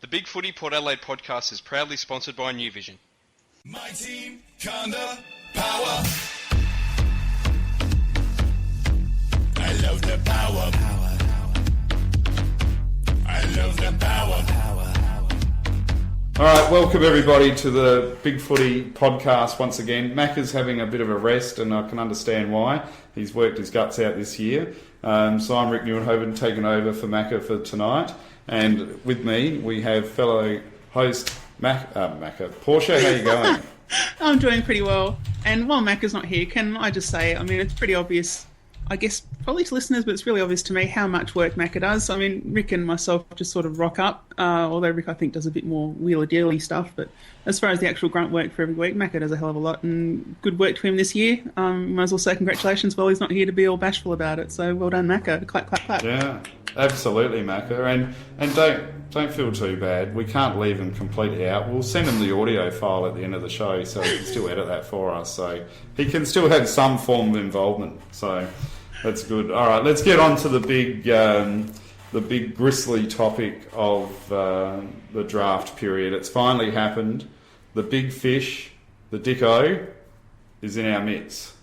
The Big Footy Port Adelaide podcast is proudly sponsored by New Vision. My team, Conda, power. I love the power. I love the power. All right, welcome everybody to the Big Footy podcast once again. Macca's having a bit of a rest, and I can understand why. He's worked his guts out this year. So I'm Rick Neuenhoven, taking over for Macca for tonight. And with me, we have fellow host Macca. Portia, how are you going? I'm doing pretty well. And while Macca's not here, can I just say, I mean, it's pretty obvious, I guess, probably to listeners, but it's really obvious to me how much work Macca does. I mean, Rick and myself just sort of rock up, although Rick, I think, does a bit more wheeler-dealy stuff. But as far as the actual grunt work for every week, Macca does a hell of a lot. And good work to him this year. Might as well say congratulations while he's not here to be all bashful about it. So well done, Macca. Clap, clap, clap. Yeah, absolutely, Macca. And don't feel too bad. We can't leave him completely out. We'll send him the audio file at the end of the show so he can still edit that for us. So he can still have some form of involvement. So that's good. All right, let's get on to the big grisly topic of the draft period. It's finally happened. The big fish, the Dicko, is in our midst.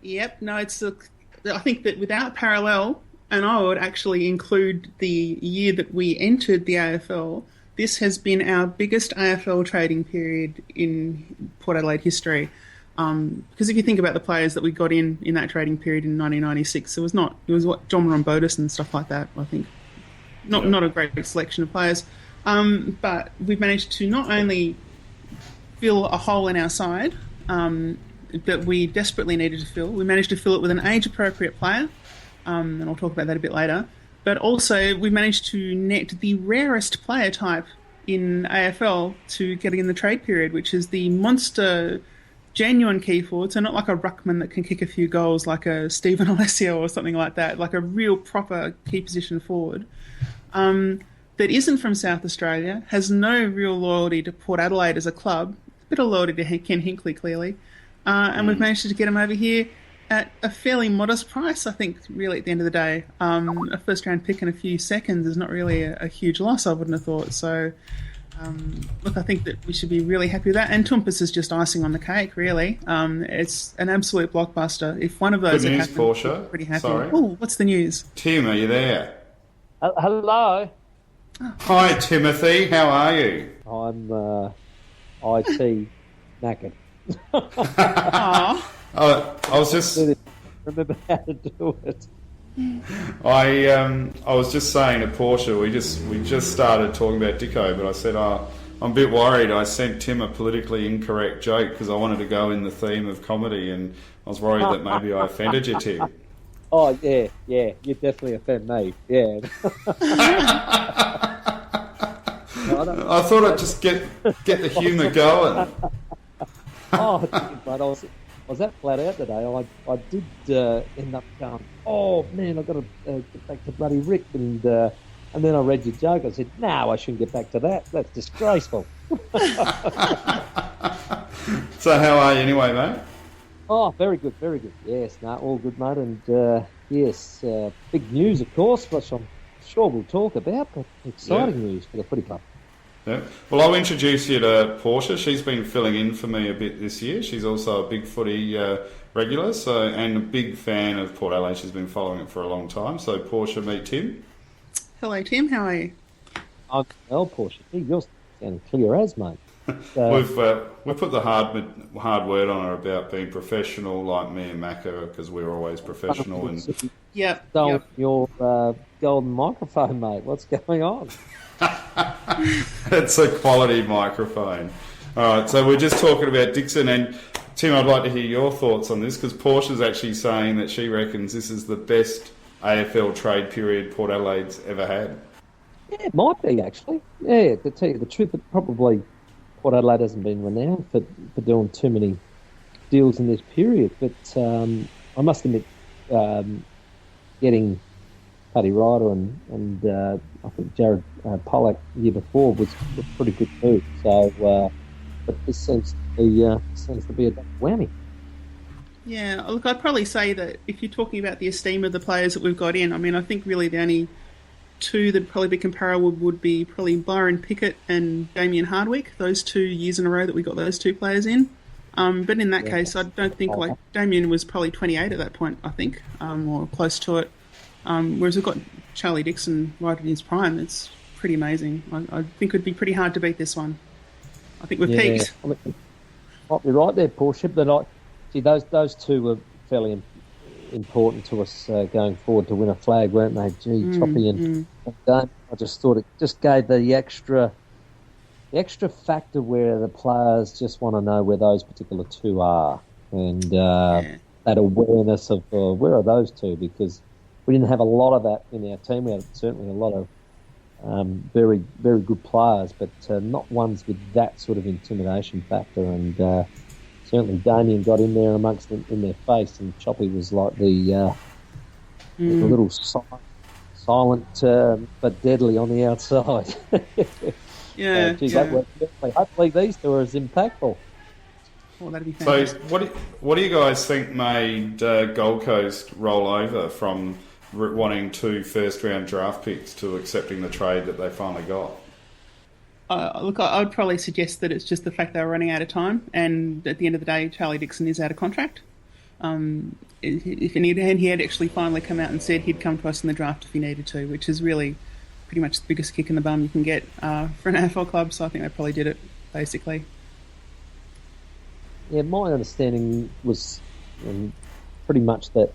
Yep. No, I think that without parallel, and I would actually include the year that we entered the AFL, this has been our biggest AFL trading period in Port Adelaide history. Because if you think about the players that we got in that trading period in 1996, it was what John Rombotis and stuff like that. I think not a great selection of players, but we've managed to not only fill a hole in our side that we desperately needed to fill. We managed to fill it with an age-appropriate player, and I'll talk about that a bit later. But also we managed to net the rarest player type in AFL to get in the trade period, which is the monster genuine key forward, so not like a ruckman that can kick a few goals like a Stephen Alessio or something like that, like a real proper key position forward that isn't from South Australia, has no real loyalty to Port Adelaide as a club, a bit of loyalty to Ken Hinkley clearly, and we've managed to get him over here at a fairly modest price, I think, really at the end of the day. A first round pick in a few seconds is not really a huge loss, I wouldn't have thought, so look, I think that we should be really happy with that. And Toumpas is just icing on the cake, really. It's an absolute blockbuster. If one of those had happened, Portia. Pretty happy. Sorry. Oh, what's the news? Tim, are you there? Hello. Hi, Timothy. How are you? I'm IT knackered. I was just remember how to do it. I was just saying to Portia, we just started talking about Dicko, but I said, I'm a bit worried. I sent Tim a politically incorrect joke because I wanted to go in the theme of comedy, and I was worried that maybe I offended you, Tim. Oh yeah, you definitely offend me. Yeah. I thought I'd just get the humour going. Oh, but I was that flat out today. I did end up going, oh man, I've got to get back to bloody Rick, and then I read your joke. I said, no, I shouldn't get back to that. That's disgraceful. So how are you anyway, mate? Oh, very good, very good. Yes, no, all good, mate. And yes, big news, of course, which I'm sure we'll talk about, but exciting news for the footy club. Yeah. Well, I'll introduce you to Portia. She's been filling in for me a bit this year. She's also a big footy regular, and a big fan of Port Adelaide. She's been following it for a long time. So, Portia, meet Tim. Hello, Tim. How are you? I'm well, Portia. You're sounding clear as, mate. We've put the hard word on her about being professional, like me and Macca, because we're always professional. And your golden microphone, mate. What's going on? It's a quality microphone. All right, so we're just talking about Dixon, and Tim, I'd like to hear your thoughts on this, because Portia's actually saying that she reckons this is the best AFL trade period Port Adelaide's ever had. Yeah, it might be, actually. Yeah, to tell you the truth, it probably Port Adelaide hasn't been renowned for doing too many deals in this period, but I must admit, getting Paddy Ryder and I think Jared Pollock the year before was pretty good too. So, but this seems to be a whammy. Yeah, look, I'd probably say that if you're talking about the esteem of the players that we've got in, I mean, I think really the only two that'd probably be comparable would be probably Byron Pickett and Damien Hardwick. Those 2 years in a row that we got those 2 players in. But in that case, I don't think Damien was probably 28 at that point, I think, or close to it. Whereas we've got Charlie Dixon right in his prime. It's pretty amazing. I think it would be pretty hard to beat this one. I think we've peaked. I mean, might be right there, Portia, but those 2 were fairly important to us going forward to win a flag, weren't they? Choppy and Dame. I just thought it just gave the extra factor where the players just want to know where those particular 2 are, and that awareness of where are those 2, because we didn't have a lot of that in our team. We had certainly a lot of very, very good players, but not ones with that sort of intimidation factor. And certainly Damien got in there amongst them in their face, and Choppy was like the little silent but deadly on the outside. Yeah. That worked perfectly. Hopefully these 2 are as impactful. Well, that'd be fantastic. So what do you guys think made Gold Coast roll over from wanting 2 first-round draft picks to accepting the trade that they finally got? Look, I would probably suggest that it's just the fact they were running out of time, and at the end of the day, Charlie Dixon is out of contract. If he had actually finally come out and said he'd come to us in the draft if he needed to, which is really pretty much the biggest kick in the bum you can get for an AFL club, so I think they probably did it, basically. Yeah, my understanding was pretty much that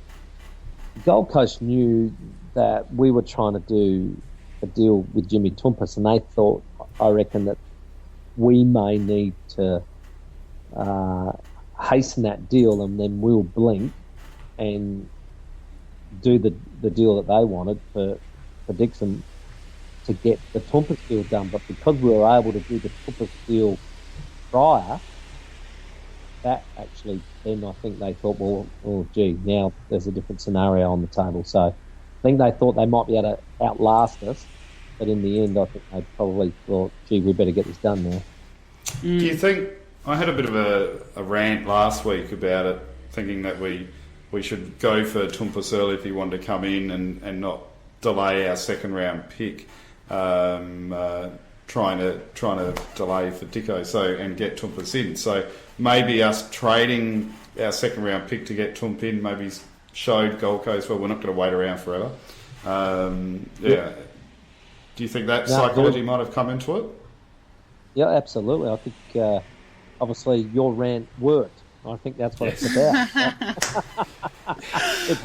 Gold Coast knew that we were trying to do a deal with Jimmy Toumpas, and they thought, I reckon, that we may need to hasten that deal, and then we'll blink and do the deal that they wanted for Dixon to get the Toumpas deal done. But because we were able to do the Toumpas deal prior, that actually, then I think they thought, well, gee, now there's a different scenario on the table. So I think they thought they might be able to outlast us, but in the end, I think they probably thought, gee, we better get this done now. Do you think, I had a bit of a rant last week about it, thinking that we should go for Toumpas early if he wanted to come in and not delay our second round pick, trying to delay for Dicko and get Toumpas in. So maybe us trading our second round pick to get Toump in maybe showed Gold Coast, well, we're not going to wait around forever. Yeah. Do you think that psychology might have come into it? Yeah, absolutely. I think obviously your rant worked. I think that's what it's about.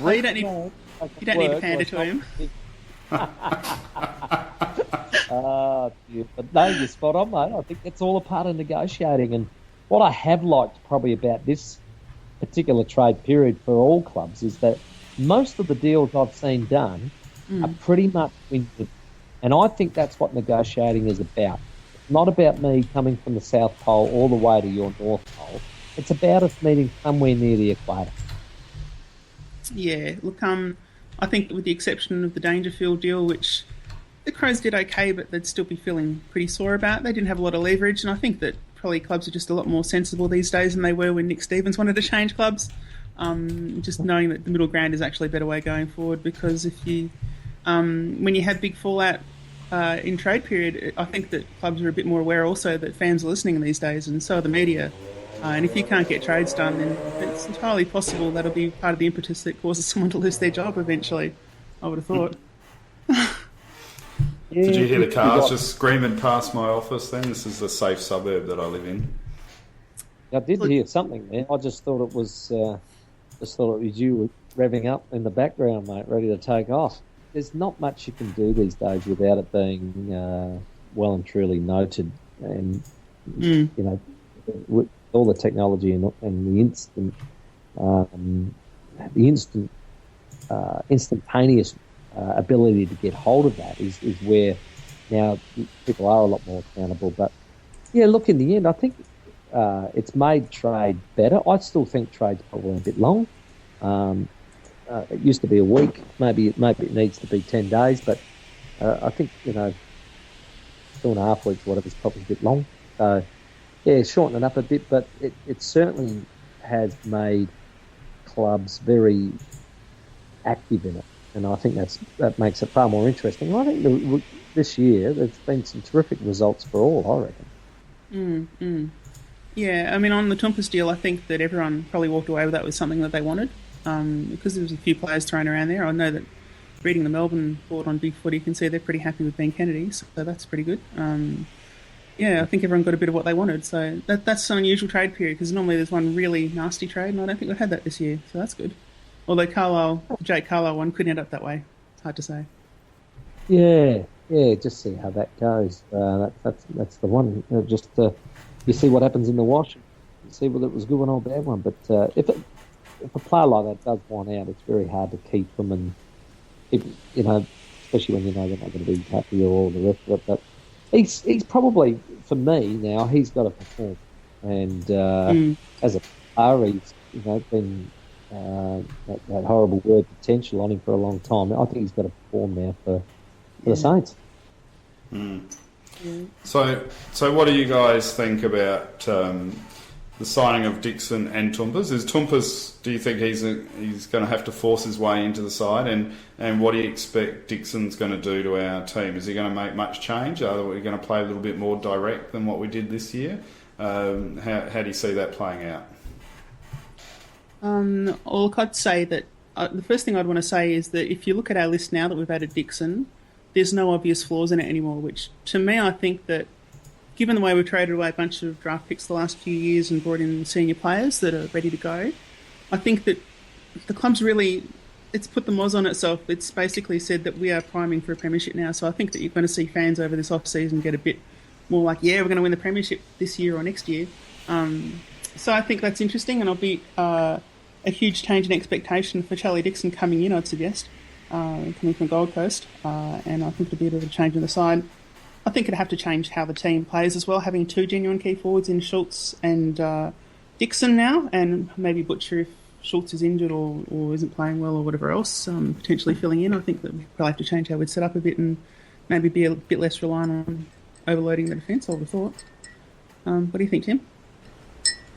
Well, you don't need to pander to him. But no, you're spot on, mate. I think that's all a part of negotiating. And what I have liked probably about this particular trade period for all clubs is that most of the deals I've seen done are pretty much win-win. And I think that's what negotiating is about. It's not about me coming from the South Pole all the way to your North Pole. It's about us meeting somewhere near the equator. Yeah, look, I think with the exception of the Dangerfield deal, which the Crows did okay, but they'd still be feeling pretty sore about. They didn't have a lot of leverage, and I think that probably clubs are just a lot more sensible these days than they were when Nick Stevens wanted to change clubs. Just knowing that the middle ground is actually a better way going forward, because if you, when you have big fallout in trade period, I think that clubs are a bit more aware also that fans are listening these days, and so are the media. And if you can't get trades done, then it's entirely possible that'll be part of the impetus that causes someone to lose their job eventually, I would have thought. Did you hear the cars just screaming past my office then? This is the safe suburb that I live in. I did hear something there. I just thought it was you revving up in the background, mate, ready to take off. There's not much you can do these days without it being well and truly noted. And, you know, with all the technology and the instantaneous ability to get hold of that is where now people are a lot more accountable. But yeah, look, in the end, I think it's made trade better. I still think trade's probably a bit long. It used to be a week. Maybe it needs to be 10 days. But I think 2.5 weeks, whatever, is probably a bit long. So yeah, shorten it up a bit, but it certainly has made clubs very active in it. and I think that makes it far more interesting. I think this year there's been some terrific results for all, I reckon. Yeah, I mean, on the Toumpas deal, I think that everyone probably walked away with that was something that they wanted, because there was a few players thrown around there. I know that reading the Melbourne board on Big Footy, you can see they're pretty happy with Ben Kennedy, so that's pretty good. Yeah, I think everyone got a bit of what they wanted, so that's an unusual trade period, because normally there's one really nasty trade, and I don't think we've had that this year, so that's good. Although the Jake Carlisle one could end up that way. It's hard to say. Yeah, just see how that goes. That's the one. You see what happens in the wash. You see whether it was a good one or a bad one. But if a player like that does want out, it's very hard to keep them, and especially when you know they're not going to be happy or all the rest of it. But he's probably, for me now, he's got to perform. And as a player, he's been that horrible word potential on him for a long time. I think he's got to perform now for the Saints. So what do you guys think about the signing of Dixon and Toumpas? Do you think he's going to have to force his way into the side? And what do you expect Dixon's going to do to our team? Is he going to make much change? Are we going to play a little bit more direct than what we did this year? How do you see that playing out? Well, I'd say that the first thing I'd want to say is that if you look at our list now that we've added Dixon, there's no obvious flaws in it anymore, which to me I think that given the way we've traded away a bunch of draft picks the last few years and brought in senior players that are ready to go, I think that the club's really, it's put the moz on itself. It's basically said that we are priming for a premiership now, so I think that you're going to see fans over this off-season get a bit more like, yeah, we're going to win the premiership this year or next year. So I think that's interesting, and it'll be a huge change in expectation for Charlie Dixon coming in, I'd suggest, coming from Gold Coast, and I think it'll be a bit of a change in the side. I think it'd have to change how the team plays as well, having two genuine key forwards in Schultz and Dixon now, and maybe Butcher if Schultz is injured or isn't playing well or whatever else, potentially filling in. I think that we probably have to change how we'd set up a bit and maybe be a bit less reliant on overloading the defence, I would have thought. What do you think, Tim?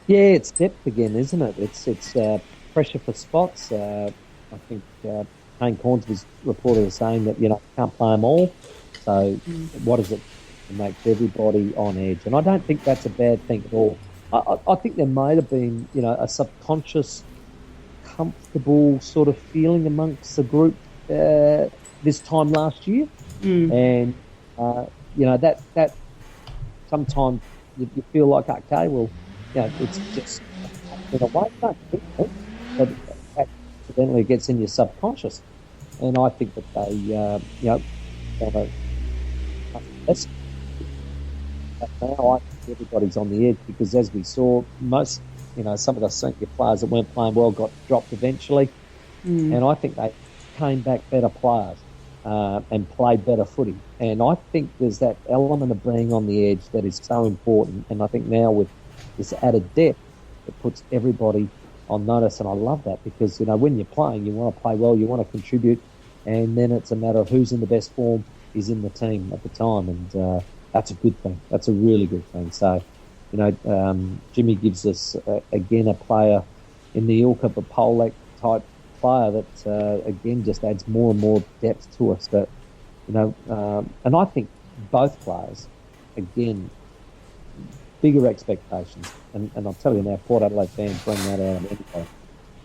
Yeah, it's depth again, isn't it? It's pressure for spots. I think Kane Corns was reported as saying that can't play them all. So what is it to make everybody on edge? And I don't think that's a bad thing at all. I think there might have been a subconscious, comfortable sort of feeling amongst the group this time last year, and that sometimes you feel like, okay, well, it's just in a way, but accidentally it gets in your subconscious, and I think that they want to. Now I think everybody's on the edge because, as we saw, most some of the senior players that weren't playing well got dropped eventually, and I think they came back better players and played better footy. And I think there's that element of being on the edge that is so important. And I think now with this added depth, it puts everybody on notice. And I love that because when you're playing, you want to play well, you want to contribute, and then it's a matter of who's in the best form is in the team at the time, and that's a good thing. That's a really good thing. So, Jimmy gives us again a player in the ilk of a Polak type player that again just adds more and more depth to us. But and I think both players, again, bigger expectations. And I'll tell you now, Port Adelaide fans bring that out of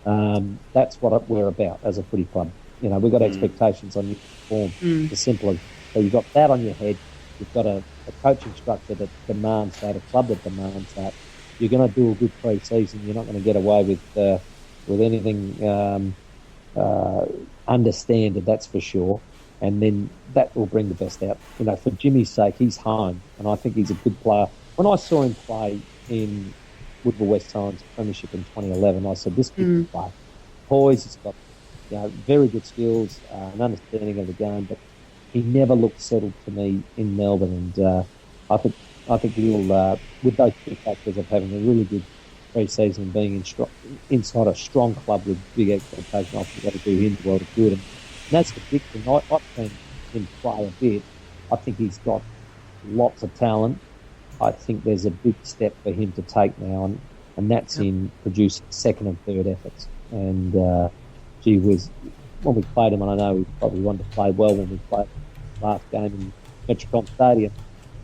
anybody. That's what we're about as a footy club. We've got expectations on you to perform. The simpler. So you've got that on your head. You've got a coaching structure that demands that, a club that demands that. You're going to do a good pre-season. You're not going to get away with anything understanded, that's for sure. And then that will bring the best out. For Jimmy's sake, he's home, and I think he's a good player. When I saw him play in Woodville West Times Premiership in 2011, I said, this kid can play. Poise, he's got very good skills, an understanding of the game, but he never looked settled to me in Melbourne, and I think he'll, with those two factors of having a really good pre-season and being inside a strong club with big expectations, I think that'll do him the world of good. And that's the big thing. I've seen him play a bit. I think he's got lots of talent. I think there's a big step for him to take now, and that's in producing second and third efforts. And gee whiz, when we played him, and I know we probably wanted to play well when we played last game in Metricon Stadium,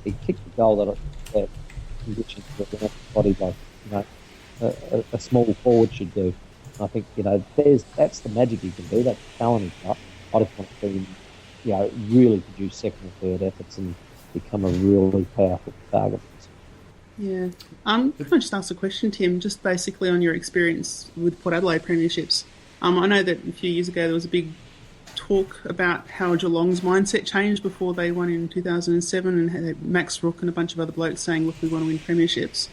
he kicked the goal that conditions that the body like a small forward should do. And I think that's the magic he can do. That's the talent he's got. I just want to see him, really produce second and third efforts and become a really powerful target. Yeah. Can I just ask a question, Tim, just basically on your experience with Port Adelaide premierships? I know that a few years ago there was a big talk about how Geelong's mindset changed before they won in 2007 and had Max Rook and a bunch of other blokes saying, look, we want to win premierships.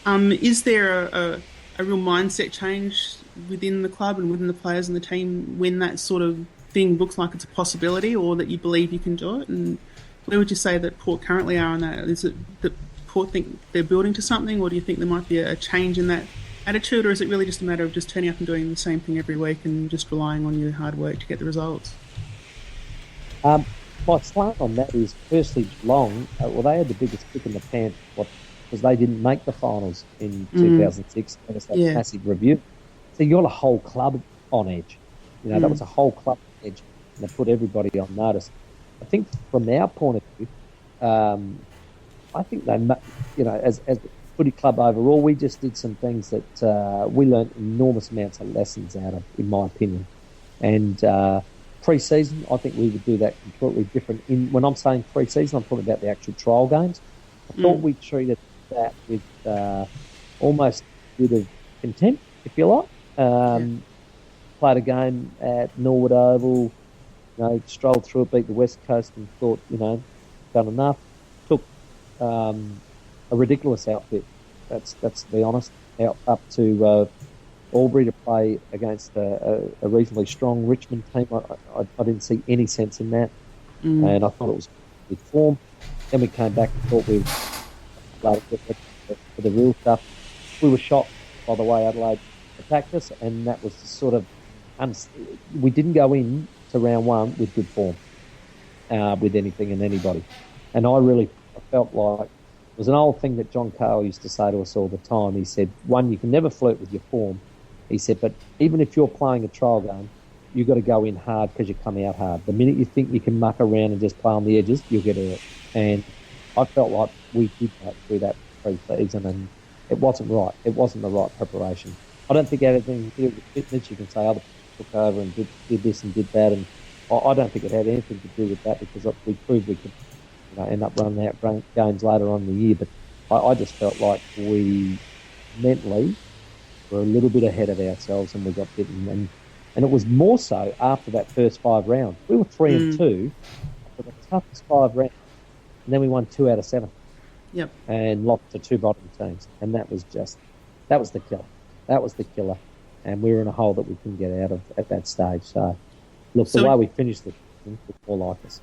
Is there a real mindset change within the club and within the players and the team when that sort of thing looks like it's a possibility or that you believe you can do it? And where would you say that Port currently are on that? Is it that Port think they're building to something, or do you think there might be a change in that attitude, or is it really just a matter of just turning up and doing the same thing every week and just relying on your hard work to get the results? My slant on that is, firstly, Geelong, they had the biggest kick in the pants because they didn't make the finals in 2006. There was that massive review. So you got a whole club on edge. That was a whole club on edge, and they put everybody on notice. I think from our point of view, I think they, as a footy club overall, we just did some things that we learned enormous amounts of lessons out of, in my opinion. And pre-season, I think we would do that completely different. When I'm saying pre-season, I'm talking about the actual trial games. I thought we treated that with almost a bit of contempt, if you like. Played a game at Norwood Oval, strolled through it, beat the West Coast and thought, done enough. Took a ridiculous outfit, that's to be honest, up to Albury to play against a reasonably strong Richmond team. I didn't see any sense in that, and I thought it was good form. Then we came back and thought we were for the real stuff. We were shocked by the way Adelaide attacked us, and that was sort of we didn't go in to round one with good form with anything and anybody. And I felt like it was an old thing that John Cale used to say to us all the time. He said, one, you can never flirt with your form. He said, but even if you're playing a trial game, you've got to go in hard because you come out hard. The minute you think you can muck around and just play on the edges, you'll get hurt. And I felt like we did that through that pre-season, and it wasn't right. It wasn't the right preparation. I don't think it had anything to do with fitness. You can say other people took over and did this and did that, and I don't think it had anything to do with that because we proved we could end up running out games later on in the year. But I just felt like we mentally were a little bit ahead of ourselves and we got bitten. And it was more so after that first 5 rounds. We were 3-2 for the toughest 5 rounds, and then we won 2 out of 7. Yep. And lost to 2 bottom teams. And that was the killer. That was the killer. And we were in a hole that we couldn't get out of at that stage. So, look, the way we finished the season was more like us.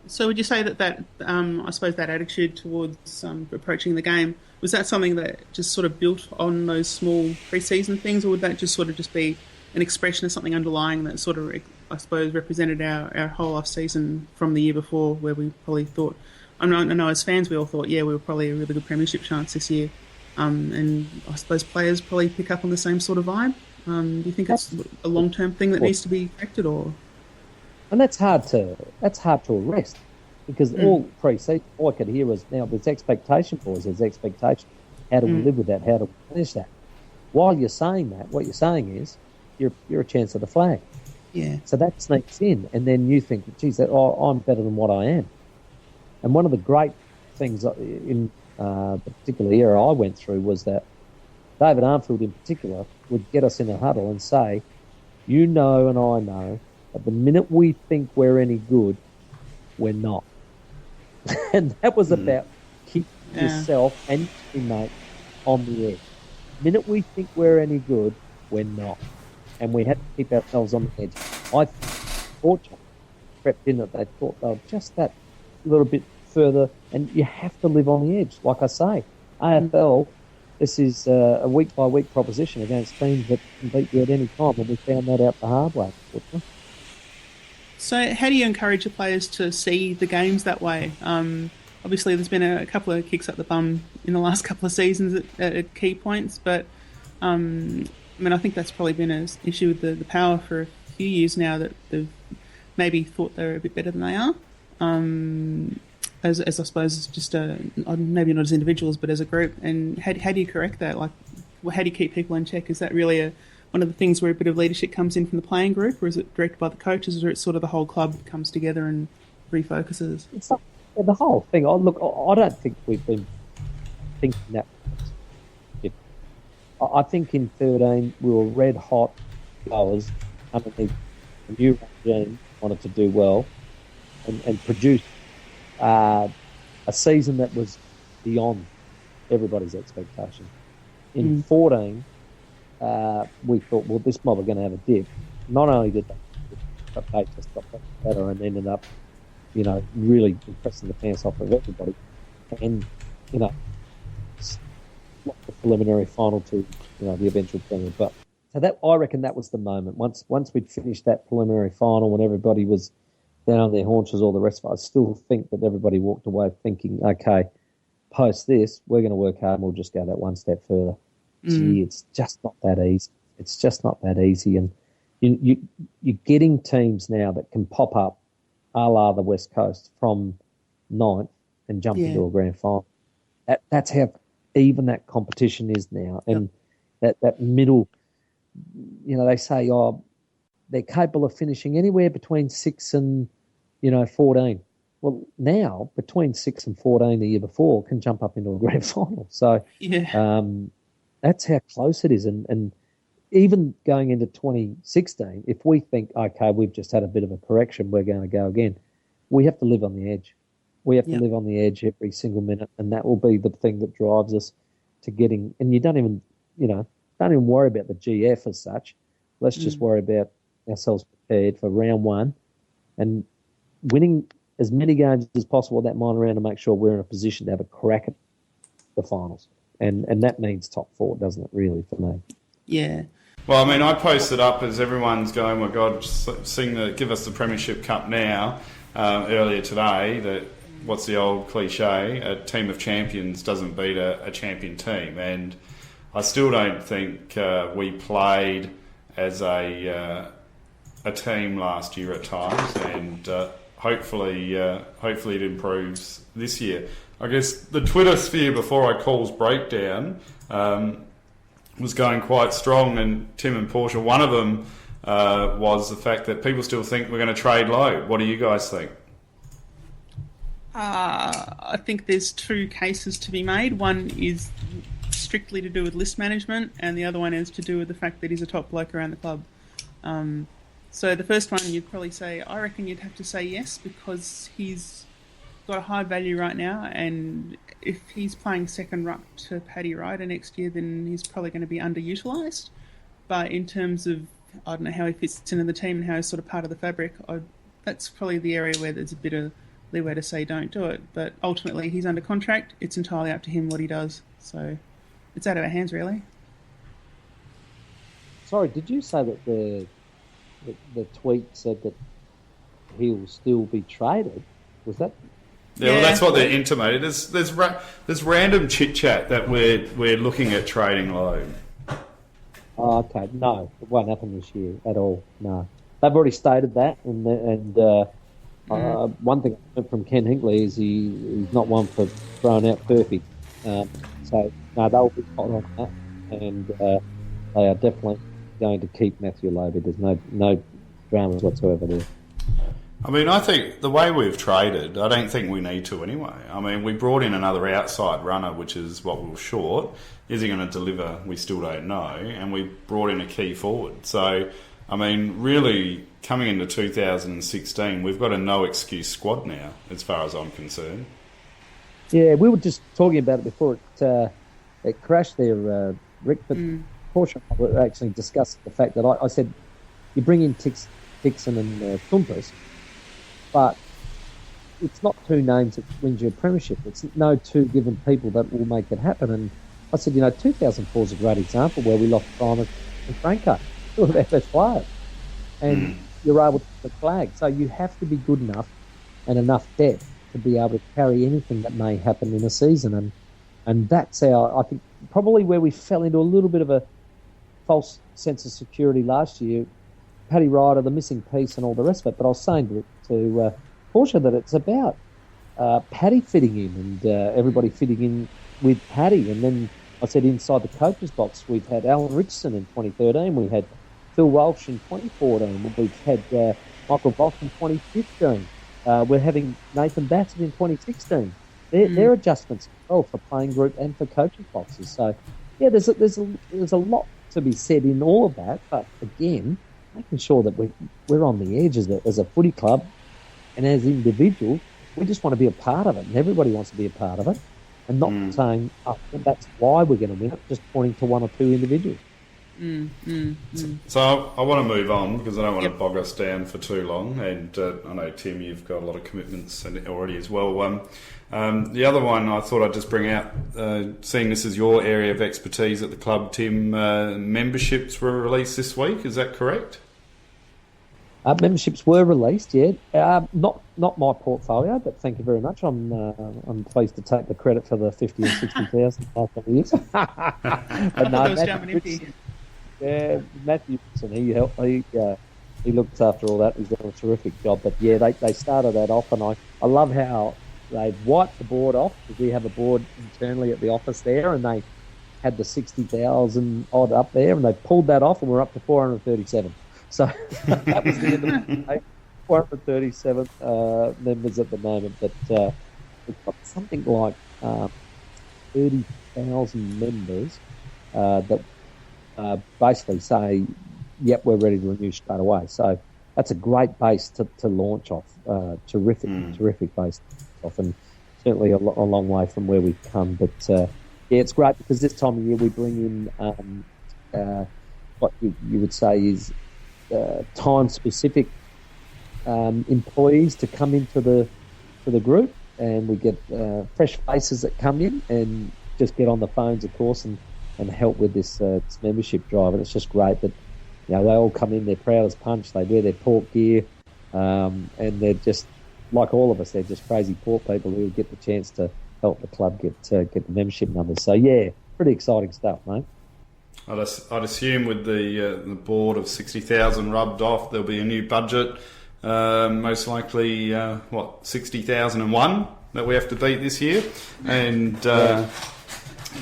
So would you say that I suppose that attitude towards approaching the game, was that something that just sort of built on those small pre-season things, or would that just sort of just be an expression of something underlying that sort of, I suppose, represented our whole off-season from the year before, where we probably thought, I know as fans we all thought, we were probably a really good premiership chance this year, and I suppose players probably pick up on the same sort of vibe. Do you think it's a long-term thing that needs to be corrected, or...? And that's hard to arrest, because all pre-season, all I could hear was, now there's expectation, boys, there's expectation. How do we live with that? How do we manage that? While you're saying that, what you're saying is, you're a chance of the flag. Yeah. So that sneaks in, and then you think, geez, I'm better than what I am. And one of the great things in the particular era I went through was that David Armfield in particular would get us in a huddle and say, you know and I know, but the minute we think we're any good, we're not. And that was about keeping yourself and your teammate on the edge. The minute we think we're any good, we're not. And we had to keep ourselves on the edge. I think Portia crept in that they thought they were just that little bit further, and you have to live on the edge. Like I say, AFL, this is a week-by-week proposition against teams that can beat you at any time, and we found that out the hard way. So how do you encourage your players to see the games that way? Obviously, there's been a couple of kicks up the bum in the last couple of seasons at key points, but I think that's probably been an issue with the power for a few years now that they've maybe thought they were a bit better than they are. As I suppose, just maybe not as individuals, but as a group. And how do you correct that? Like, how do you keep people in check? Is that really one of the things where a bit of leadership comes in from the playing group, or is it directed by the coaches, or it's sort of the whole club comes together and refocuses? It's not, the whole thing. I don't think we've been thinking that. I think in 13 we were red hot goers underneath the new regime, wanted to do well and produce a season that was beyond everybody's expectation. In 14, we thought, well, this mob are going to have a dip. Not only did they, but they just got better and ended up, really impressing the pants off of everybody. And, the preliminary final to, the eventual premier. But so that, I reckon that was the moment. Once we'd finished that preliminary final, when everybody was down on their haunches, all the rest of it, I still think that everybody walked away thinking, okay, post this, we're going to work hard and we'll just go that one step further. Gee, it's just not that easy. It's just not that easy. And you're getting teams now that can pop up a la the West Coast from ninth and jump into a grand final. That's how even that competition is now. And that middle, they say, they're capable of finishing anywhere between 6 and, 14. Well, now, between 6 and 14 the year before can jump up into a grand final. So that's how close it is. And even going into 2016, if we think, okay, we've just had a bit of a correction, we're going to go again, we have to live on the edge. We have to live on the edge every single minute, and that will be the thing that drives us to getting. And you don't even worry about the GF as such. Let's just worry about ourselves prepared for round one and winning as many games as possible that minor round to make sure we're in a position to have a crack at the finals. And that means top four, doesn't it, really, for me? Yeah. Well, I mean, I posted up as everyone's going, my God, give us the Premiership Cup now, earlier today, that what's the old cliche, a team of champions doesn't beat a champion team. And I still don't think we played as a team last year at times, and hopefully it improves this year. I guess the Twitter sphere before I call's breakdown was going quite strong, and Tim and Portia, one of them was the fact that people still think we're going to trade low. What do you guys think? I think there's two cases to be made. One is strictly to do with list management, and the other one is to do with the fact that he's a top bloke around the club. So the first one, you'd probably say, I reckon you'd have to say yes, because he's got a high value right now, and if he's playing second ruck to Paddy Ryder next year, then he's probably going to be underutilised. But in terms of, I don't know how he fits into the team and how he's sort of part of the fabric, that's probably the area where there's a bit of leeway to say don't do it. But ultimately, he's under contract. It's entirely up to him what he does. So it's out of our hands, really. Sorry, did you say that the tweet said that he'll still be traded? Was that? Yeah, well, that's what they're intimating. There's random chit chat that we're looking at trading low. Oh, okay. No, it won't happen this year at all. No, they've already stated that, and one thing I learned from Ken Hinkley is he's not one for throwing out perfect. So no, they'll be hot on that, and they are definitely going to keep Matthew Lobe. There's no dramas whatsoever there. I mean, I think the way we've traded, I don't think we need to anyway. I mean, we brought in another outside runner, which is what we were short. Is he going to deliver? We still don't know. And we brought in a key forward. So, I mean, really, coming into 2016, we've got a no-excuse squad now, as far as I'm concerned. Yeah, we were just talking about it before it crashed there, Rick, but Portia and I were actually discussing the fact that I said, you bring in Dixon and Toumpas, but it's not two names that wins you a premiership. It's no two given people that will make it happen. And I said, 2004 is a great example where we lost Primus and Franco, two of our best players. And you're able to put the flag. So you have to be good enough and enough depth to be able to carry anything that may happen in a season. And that's I think, probably where we fell into a little bit of a false sense of security last year. Paddy Ryder, the missing piece, and all the rest of it. But I was saying to Portia that it's about Paddy fitting in and everybody fitting in with Paddy. And then I said inside the coach's box, we've had Alan Richardson in 2013, we had Phil Welsh in 2014, we've had Michael Voss in 2015. We're having Nathan Bassett in 2016. They're adjustments as well for playing group and for coaching boxes. So, yeah, there's a lot to be said in all of that. But again, making sure that we're on the edge as a footy club and as individuals, we just want to be a part of it, and everybody wants to be a part of it, and not saying that's why we're going to win it, just pointing to one or two individuals. So I want to move on because I don't want to bog us down for too long, and I know, Tim, you've got a lot of commitments already as well. The other one I thought I'd just bring out, seeing this is your area of expertise at the club, Tim, memberships were released this week, is that correct? Memberships were released, yeah. Not my portfolio, but thank you very much. I'm pleased to take the credit for the 50 and 60,000 last couple of years. But no, yeah, Matthew Gibson, he looked after all that. He's done a terrific job. But yeah, they started that off, and I love how they've wiped the board off, because we have a board internally at the office there, and they had the 60,000 odd up there, and they pulled that off, and we're up to 437. So that was the end of the day. 437 members at the moment, but we've got something like 30,000 members that basically say, yep, we're ready to renew straight away. So that's a great base to launch off. Terrific base off, and certainly a long way from where we've come. But yeah, it's great because this time of year we bring in what you would say is time-specific employees to come into the group, and we get fresh faces that come in and just get on the phones, of course, and help with this membership drive. And it's just great that they all come in, they're proud as punch, they wear their port gear, and they're just like all of us, they're just crazy port people who get the chance to help the club get the membership numbers. So yeah, pretty exciting stuff, mate. I'd assume with the board of 60,000 rubbed off, there'll be a new budget, most likely 60,001 that we have to beat this year, and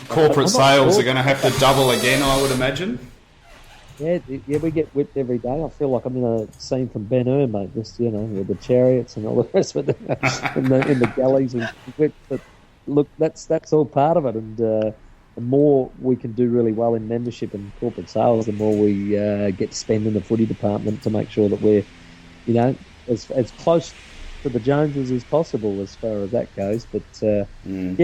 corporate sales are going to have to double again, I would imagine. Yeah, we get whipped every day. I feel like I'm in a scene from Ben Hur, mate. Just with the chariots and all the rest of it in the galleys and whipped. But look, that's all part of it, and the more we can do really well in membership and corporate sales, the more we get to spend in the footy department to make sure that we're, as close to the Joneses as possible as far as that goes. But I don't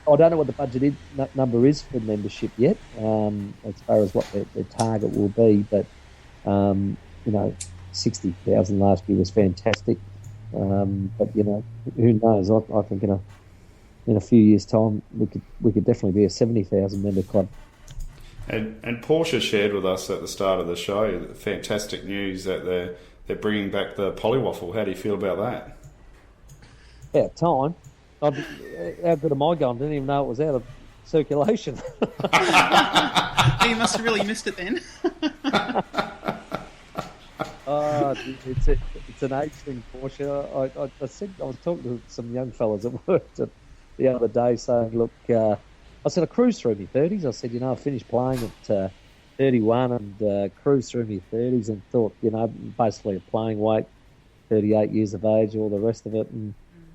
know what the budget number is for membership yet, as far as what their target will be. But 60,000 last year was fantastic. But who knows? I think in a few years' time, we could definitely be a 70,000 member club. And Portia shared with us at the start of the show fantastic news that they're bringing back the polywaffle. How do you feel about that? About time. How good am I going? I didn't even know it was out of circulation. You must have really missed it then. It's an age thing, Portia. I said I was talking to some young fellas at work the other day saying, look, I said I cruised through my 30s. I said, I finished playing at 31 and cruised through my 30s and thought, basically at playing weight, 38 years of age, all the rest of it, and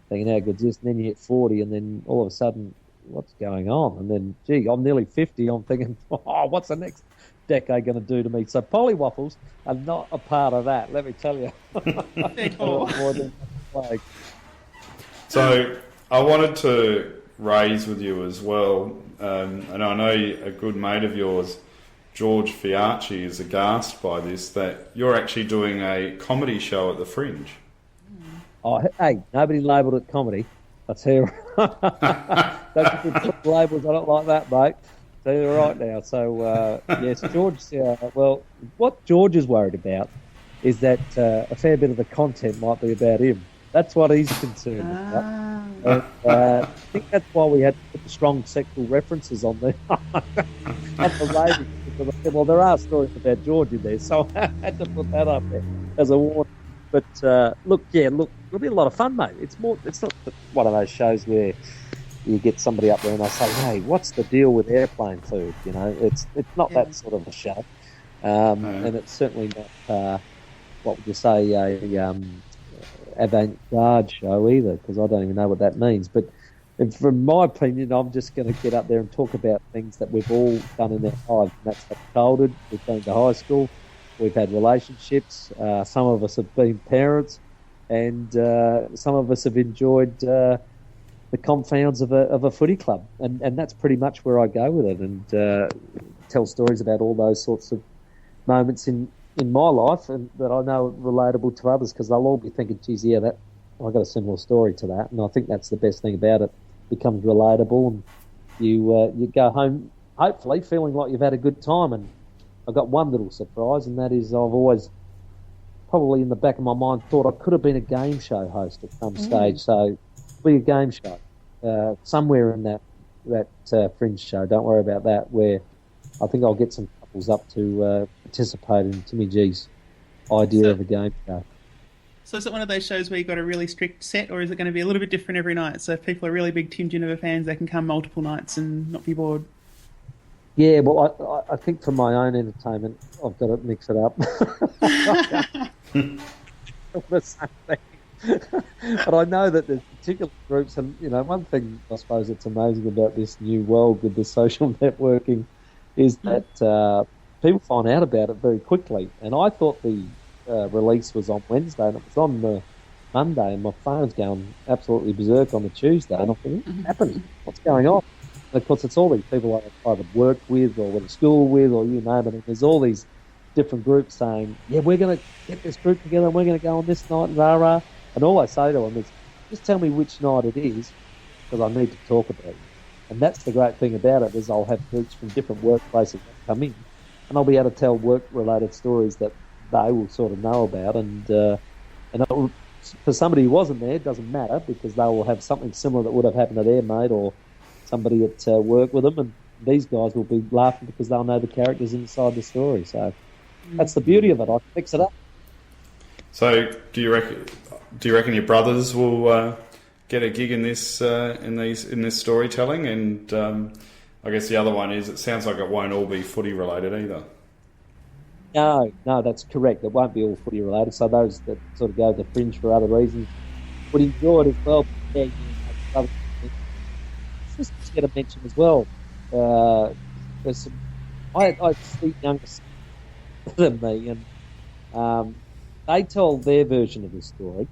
thinking how good's this, and then you hit 40 and then all of a sudden, what's going on? And then, gee, I'm nearly 50, I'm thinking, what's the next decade going to do to me? So polywaffles are not a part of that, let me tell you. More than like. So I wanted to raise with you as well, and I know a good mate of yours, George Fiarchi, is aghast by this, that you're actually doing a comedy show at the Fringe. Oh, hey, nobody labelled it comedy. I tell you, don't put labels on it like that, mate. Tell you right now. So, yes, George, well, what George is worried about is that a fair bit of the content might be about him. That's what he's concerned about. I think that's why we had to put the strong sexual references on there. Not the label. Because I said, well, there are stories about George in there, so I had to put that up there as a warning. But look, it'll be a lot of fun, mate. It's not one of those shows where you get somebody up there and they say, hey, what's the deal with airplane food? You know, it's not that sort of a show. And it's certainly not, what would you say, a avant-garde show either, because I don't even know what that means. But from my opinion, I'm just going to get up there and talk about things that we've all done in our lives. And that's childhood. We've been to high school. We've had relationships. Some of us have been parents. And some of us have enjoyed the confounds of a footy club. And that's pretty much where I go with it, and tell stories about all those sorts of moments in my life and that I know are relatable to others, because they'll all be thinking, geez, yeah, I got a similar story to that. And I think that's the best thing about it. It becomes relatable, and you go home hopefully feeling like you've had a good time. And I got one little surprise, and that is I've always probably in the back of my mind thought I could have been a game show host at some stage. So be a game show somewhere in that fringe show. Don't worry about that. Where I think I'll get some couples up to participate in Timmy G's idea of a game show. So is it one of those shows where you've got a really strict set, or is it going to be a little bit different every night? So if people are really big Tim Ginever fans, they can come multiple nights and not be bored. Yeah, well, I think for my own entertainment, I've got to mix it up. But I know that there's particular groups, and one thing I suppose that's amazing about this new world with the social networking is that people find out about it very quickly. And I thought the release was on Wednesday, and it was on the Monday, and my phone's going absolutely berserk on the Tuesday, and I thought, what's happening? What's going on? And of course, it's all these people I've either worked with or went to school with, or you name it, and there's all these different groups saying, yeah, we're going to get this group together and we're going to go on this night and rah-rah. And all I say to them is, just tell me which night it is, because I need to talk about it. And that's the great thing about it, is I'll have groups from different workplaces that come in, and I'll be able to tell work-related stories that they will sort of know about. And for somebody who wasn't there, it doesn't matter, because they will have something similar that would have happened to their mate or somebody at work with them, and these guys will be laughing because they'll know the characters inside the story. So that's the beauty of it. I fix it up. So do you reckon your brothers will get a gig in this storytelling? And I guess the other one is, it sounds like it won't all be footy related either. No, that's correct. It won't be all footy related. So those that sort of go to the fringe for other reasons would enjoy it as well. Just get a mention as well. There's some. I see younger than me, and they tell their version of the story,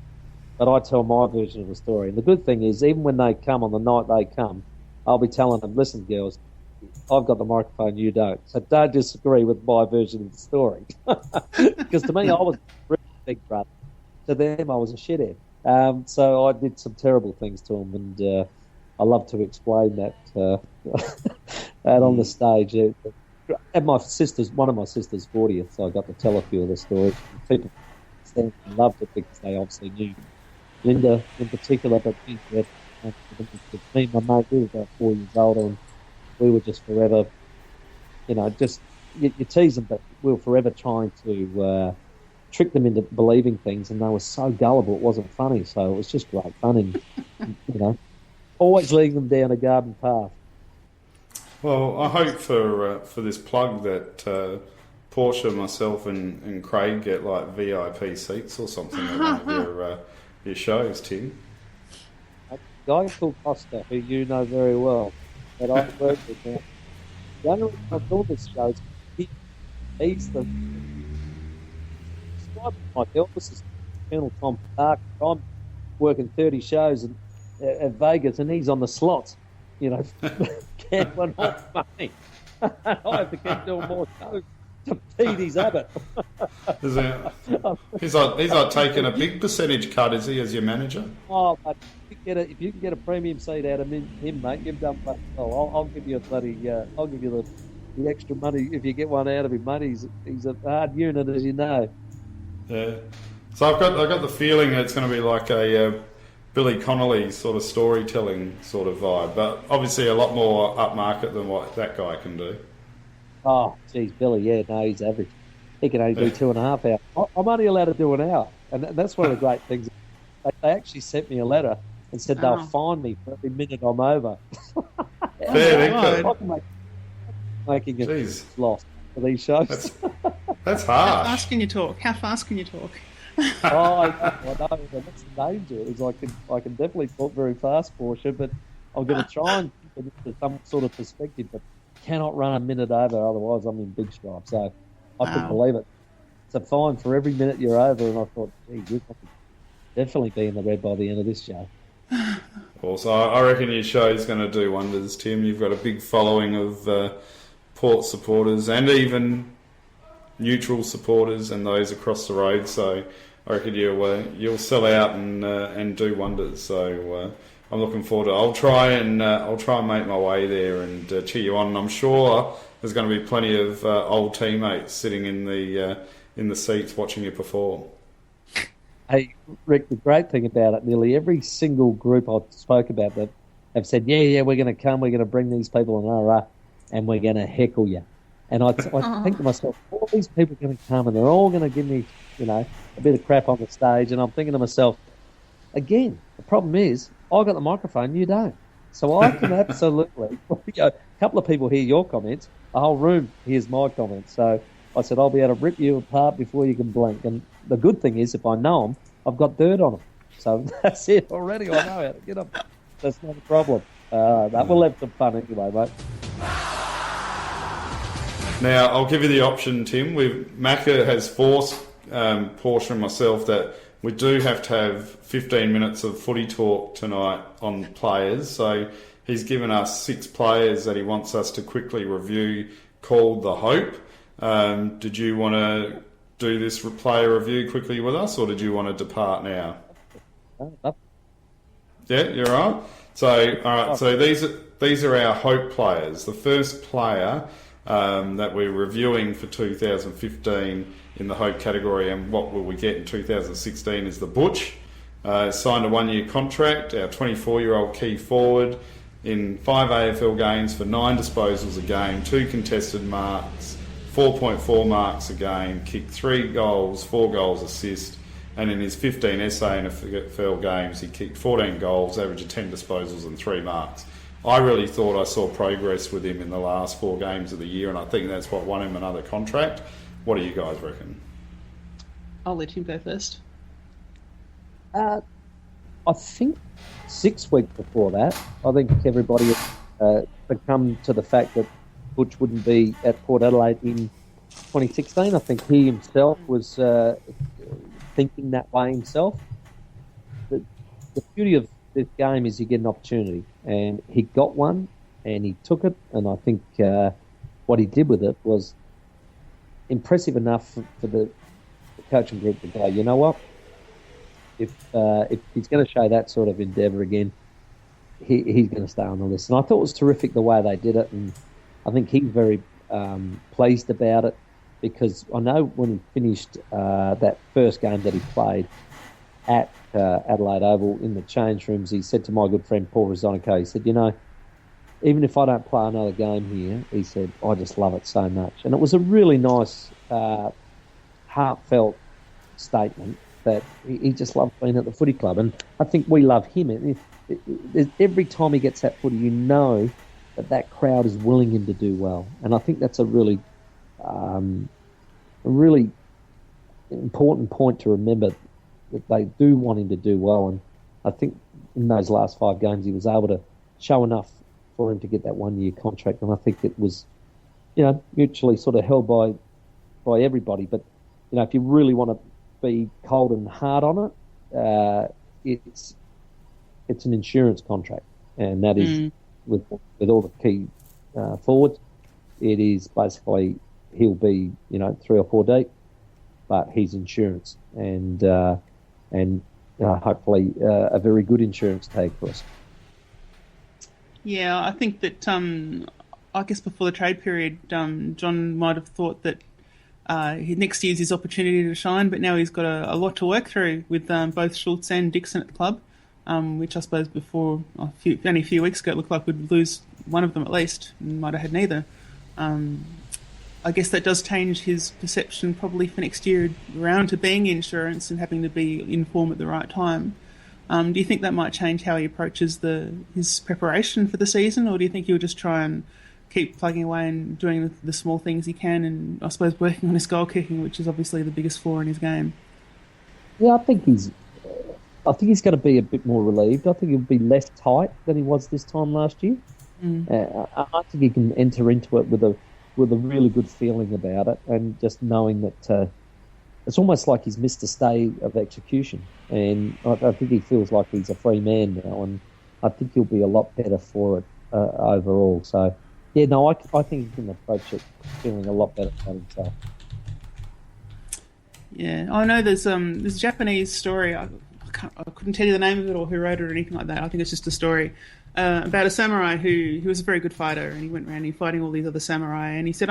but I tell my version of the story. And the good thing is, even when they come on the night they come, I'll be telling them, listen, girls, I've got the microphone, you don't. So don't disagree with my version of the story. Because to me, I was a big brother. To them, I was a shithead. So I did some terrible things to them, and I love to explain that on the stage. At one of my sister's 40th, so I got to tell a few of the stories. People loved it because they obviously knew Linda in particular, but me and my mate, we were about 4 years older, and we were just forever, just you tease them, but we were forever trying to trick them into believing things, and they were so gullible it wasn't funny. So it was just great fun, and always leading them down a garden path. Well, I hope for this plug that Portia, myself, and Craig get like VIP seats or something at one of your shows, Tim. A guy called Costa, who you know very well, that I work with now. The only reason I do this show is he's the my eldest is Colonel Tom Park. I'm working 30 shows at Vegas, and he's on the slots. Gambling on money. I have to keep doing more shows to feed his habit. He's like taking a big percentage cut, is he, as your manager? Oh, but if you can get a premium seat out of him, mate, you've done well. I'll give you I'll give you the extra money if you get one out of him, mate. He's a hard unit, as you know. Yeah. So I've got the feeling it's going to be like a Billy Connolly sort of storytelling sort of vibe, but obviously a lot more upmarket than what that guy can do. Oh, geez, Billy, yeah, no, he's average. He can only do 2.5 hours. I'm only allowed to do an hour. And that's one of the great things. They actually sent me a letter and said they'll fine me for every minute I'm over. Making it lost for these shows. That's hard. How fast can you talk? I know, but that's the danger. Is I can definitely talk very fast, Portia, but I'm going to try and put it into some sort of perspective, but cannot run a minute over, otherwise I'm in big stripe. So I couldn't believe it. It's a fine for every minute you're over, and I thought, gee, you could definitely be in the red by the end of this show. Also, I reckon your show's going to do wonders, Tim. You've got a big following of Port supporters and even neutral supporters and those across the road. So I reckon you'll sell out and do wonders. So I'm looking forward to it. I'll try and make my way there and cheer you on. And I'm sure there's going to be plenty of old teammates sitting in the seats watching you perform. Hey, Rick, the great thing about it, nearly every single group I spoke about that have said, yeah, we're going to come, we're going to bring these people and we're going to heckle you. And I think to myself, all these people are going to come and they're all going to give me, a bit of crap on the stage. And I'm thinking to myself, again, the problem is I got the microphone, you don't. So I can absolutely, a couple of people hear your comments, the whole room hears my comments. So I said, I'll be able to rip you apart before you can blink. And the good thing is, if I know them, I've got dirt on them. So that's it already. I know how to get them. That's not a problem. That will have some fun anyway, mate. Now, I'll give you the option, Tim. Macca has forced Portia and myself that we do have to have 15 minutes of footy talk tonight on players. So he's given us 6 players that he wants us to quickly review called The Hope. Did you want to do this player review quickly with us, or did you want to depart now? Yeah, you're right. So, all right. So these are our Hope players. The first player that we're reviewing for 2015 in the Hope category, and what will we get in 2016 is the Butch. Signed a 1-year contract. Our 24-year-old key forward in 5 AFL games for 9 disposals a game, 2 contested marks, 4.4 marks a game, kicked 3 goals, 4 goals assist, and in his 15 SA NFL games he kicked 14 goals, average of 10 disposals and 3 marks. I really thought I saw progress with him in the last 4 games of the year, and I think that's what won him another contract. What do you guys reckon? I'll let him go first. I think 6 weeks before that, I think everybody had come to the fact that Butch wouldn't be at Port Adelaide in 2016. I think he himself was thinking that way himself. The beauty of this game is you get an opportunity, and he got one, and he took it, and I think what he did with it was impressive enough for the coaching group to go, you know what, if he's going to show that sort of endeavour again, he's going to stay on the list. And I thought it was terrific the way they did it, and I think he's very pleased about it, because I know when he finished that first game that he played at Adelaide Oval in the change rooms, he said to my good friend Paul Rosonico, he said, even if I don't play another game here, he said, I just love it so much. And it was a really nice, heartfelt statement that he just loved being at the footy club. And I think we love him. Every time he gets that footy, that crowd is willing him to do well. And I think that's a really important point to remember, that they do want him to do well. And I think in those last 5 games he was able to show enough for him to get that 1-year contract. And I think it was, mutually sort of held by everybody. But, if you really want to be cold and hard on it, it's an insurance contract. And that is with all the key forwards. It is basically he'll be 3 or 4 deep, but he's insurance, and hopefully a very good insurance tag for us. Yeah, I think that I guess before the trade period, John might have thought that next year's his opportunity to shine, but now he's got a lot to work through with both Schultz and Dixon at the club, which I suppose before only a few weeks ago it looked like we'd lose one of them at least, and might have had neither. I guess that does change his perception probably for next year around to being insurance and having to be in form at the right time. Do you think that might change how he approaches his preparation for the season, or do you think he'll just try and keep plugging away and doing the small things he can, and I suppose working on his goal kicking, which is obviously the biggest flaw in his game? Yeah, I think he's going to be a bit more relieved. I think he'll be less tight than he was this time last year. I think he can enter into it with a really good feeling about it, and just knowing that it's almost like he's missed a stay of execution. And I think he feels like he's a free man now, and I think he'll be a lot better for it overall. So, yeah, no, I think he can approach it feeling a lot better about himself. Yeah, I know there's this Japanese story. I couldn't tell you the name of it or who wrote it or anything like that. I think it's just a story about a samurai who was a very good fighter, and he went around fighting all these other samurai, and he said,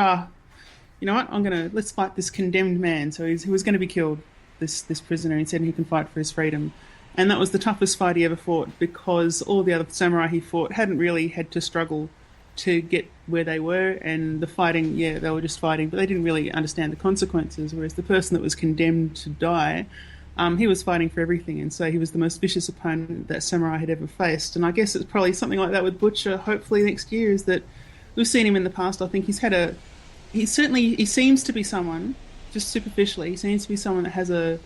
you know what, let's fight this condemned man. So he was going to be killed, this prisoner. He said he can fight for his freedom. And that was the toughest fight he ever fought, because all the other samurai he fought hadn't really had to struggle to get where they were, and the fighting, yeah, they were just fighting, but they didn't really understand the consequences, whereas the person that was condemned to die, he was fighting for everything, and so he was the most vicious opponent that samurai had ever faced. And I guess it's probably something like that with Butcher, hopefully next year, is that we've seen him in the past. I think he seems to be someone, just superficially, he seems to be someone that has a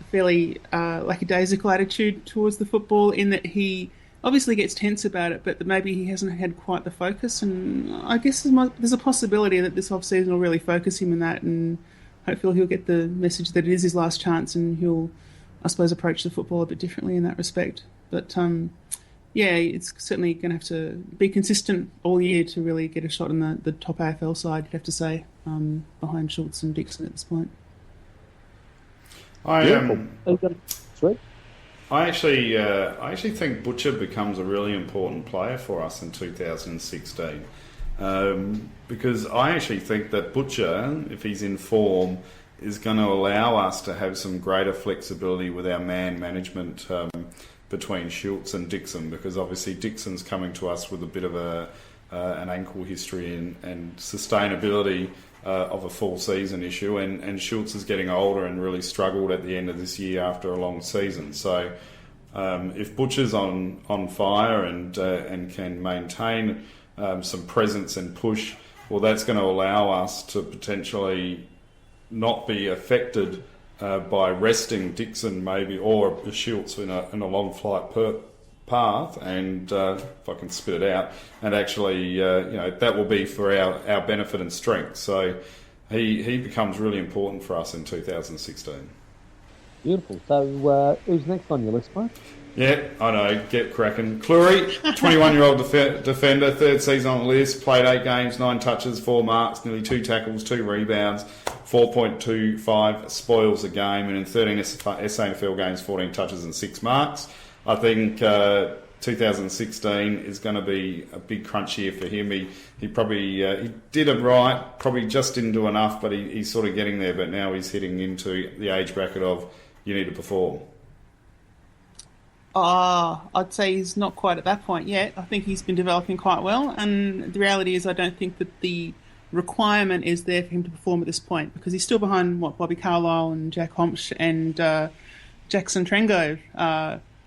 fairly lackadaisical attitude towards the football, in that he obviously gets tense about it, but maybe he hasn't had quite the focus. And I guess there's a possibility that this off-season will really focus him in that, and hopefully he'll get the message that it is his last chance, and he'll, I suppose, approach the football a bit differently in that respect. But yeah, it's certainly going to have to be consistent all year to really get a shot in the top AFL side, you'd have to say, behind Schultz and Dixon at this point. I actually think Butcher becomes a really important player for us in 2016, because I actually think that Butcher, if he's in form, is going to allow us to have some greater flexibility with our man management between Schultz and Dixon, because obviously Dixon's coming to us with a bit of an ankle history and sustainability of a full season issue, and Schultz is getting older and really struggled at the end of this year after a long season. So if Butcher's on fire and can maintain some presence and push, well, that's going to allow us to potentially not be affected by resting Dixon maybe, or Schultz in a long flight path, and if I can spit it out, and actually that will be for our benefit and strength. So he becomes really important for us in 2016. Beautiful. So who's next on your list, mate? Yeah, I know, get cracking. Cleary, 21-year-old defender, third season on the list, played 8 games, 9 touches, 4 marks, nearly 2 tackles, 2 rebounds, 4.25 spoils a game, and in 13 SANFL games, 14 touches and 6 marks. I think 2016 is going to be a big crunch year for him. He probably he did it right, probably just didn't do enough, but he's sort of getting there. But now he's hitting into the age bracket of you need to perform. I'd say he's not quite at that point yet. I think he's been developing quite well, and the reality is I don't think that the requirement is there for him to perform at this point, because he's still behind Bobby Carlisle and Jack Homsch and Jackson Trengove.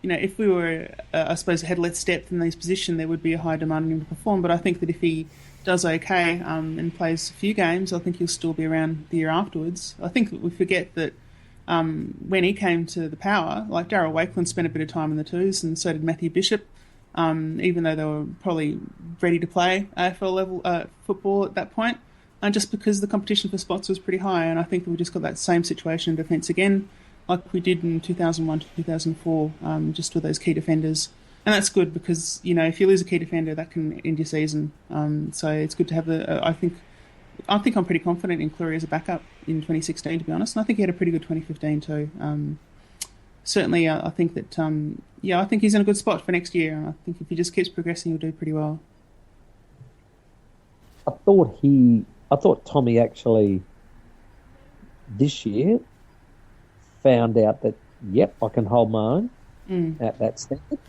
If we were, I suppose, had less depth in these positions, there would be a high demand on him to perform. But I think that if he does okay and plays a few games, I think he'll still be around the year afterwards. I think that we forget that when he came to the Power, like Darryl Wakeland spent a bit of time in the twos, and so did Matthew Bishop, even though they were probably ready to play AFL level football at that point, and just because the competition for spots was pretty high. And I think that we just got that same situation in defence again, like we did in 2001 to 2004, just with those key defenders. And that's good, because, if you lose a key defender, that can end your season. So it's good to have I think I'm pretty confident in Cleary as a backup in 2016, to be honest. And I think he had a pretty good 2015 too. Certainly, I think that, I think he's in a good spot for next year. And I think if he just keeps progressing, he'll do pretty well. I thought Tommy actually this year found out that, yep, I can hold my own at that standard.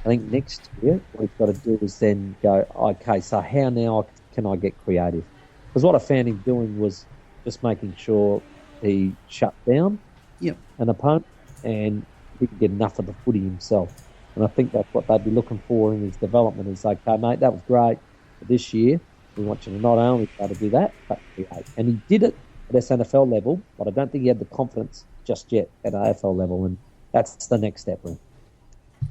I think next year what we've got to do is then go, okay, so how now can I get creative? Because what I found him doing was just making sure he shut down an opponent and he could get enough of the footy himself. And I think that's what they'd be looking for in his development. Is like, okay, mate, that was great. But this year, we want you to not only try to do that, but create. And he did it at SNFL level, but I don't think he had the confidence just yet at AFL level. And that's the next step, really.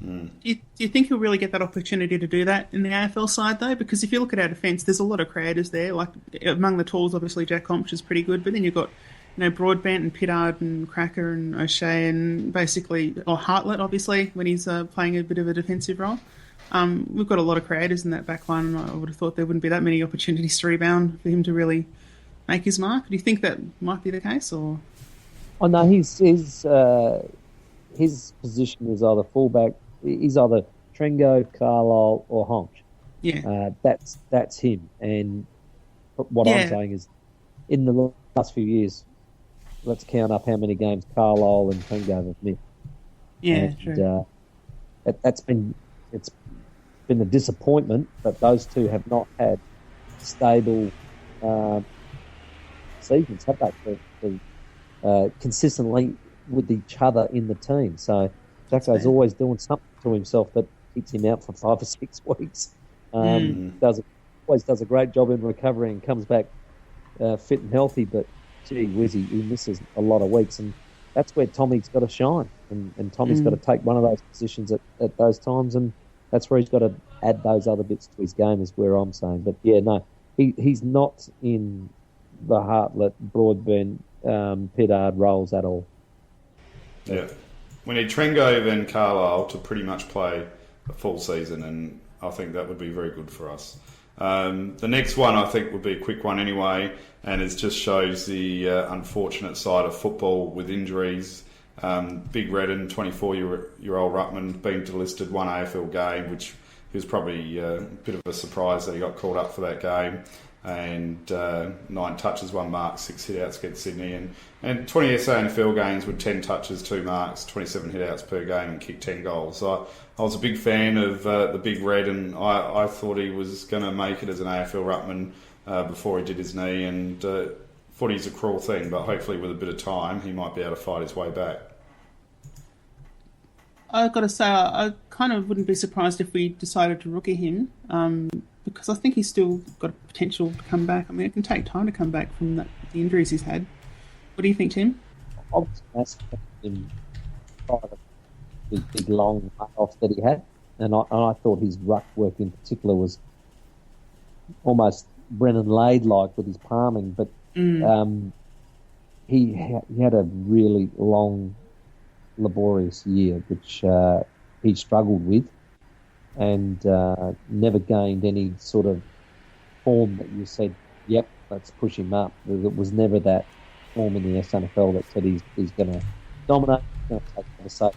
Do you think he'll really get that opportunity to do that in the AFL side, though? Because if you look at our defence, there's a lot of creators there. Like, among the tools, obviously, Jack Compch is pretty good, but then you've got, Broadbent and Pittard and Cracker and O'Shea and basically, or Hartlett, obviously, when he's playing a bit of a defensive role. We've got a lot of creators in that back line, and I would have thought there wouldn't be that many opportunities to rebound for him to really make his mark. Do you think that might be the case, or...? Oh, no, his position is either fullback. He's either Trengo, Carlisle, or Honch. Yeah. That's him. And what I'm saying is, in the last few years, let's count up how many games Carlisle and Trengo have missed. Yeah, and, true. It's been a disappointment that those two have not had stable seasons, have they? Consistently with each other in the team. So Jacko's always doing something to himself that keeps him out for 5 or 6 weeks. Always does a great job in recovery and comes back fit and healthy, but gee whiz, he misses a lot of weeks, and that's where Tommy's got to shine, and Tommy's got to take one of those positions at those times, and that's where he's got to add those other bits to his game, is where I'm saying. But yeah, no, he's not in the Hartlett, Broadbent, Pittard roles at all. Yeah. We need Trengo and Carlisle to pretty much play a full season, and I think that would be very good for us. The next one I think will be a quick one anyway, and it just shows the unfortunate side of football with injuries. Big Redden, 24-year-old ruckman, being delisted one AFL game, which was probably a bit of a surprise that he got called up for that game. And 9 touches, 1 mark, 6 hit-outs against Sydney, and 20 SANFL games with 10 touches, 2 marks, 27 hit-outs per game, and kicked 10 goals. So I was a big fan of the Big Red, and I thought he was going to make it as an AFL ruckman before he did his knee, and footy's a cruel thing, but hopefully with a bit of time he might be able to fight his way back. I've got to say, I kind of wouldn't be surprised if we decided to rookie him, because I think he's still got potential to come back. I mean, it can take time to come back from the injuries he's had. What do you think, Tim? I was massive him by the big long off that he had, and I thought his ruck work in particular was almost Brennan Lade-like with his palming, but he had a really long, laborious year, which he struggled with, and never gained any sort of form that you said, yep, let's push him up. It was never that form in the SNFL that said he's going to dominate, he's going to take over. So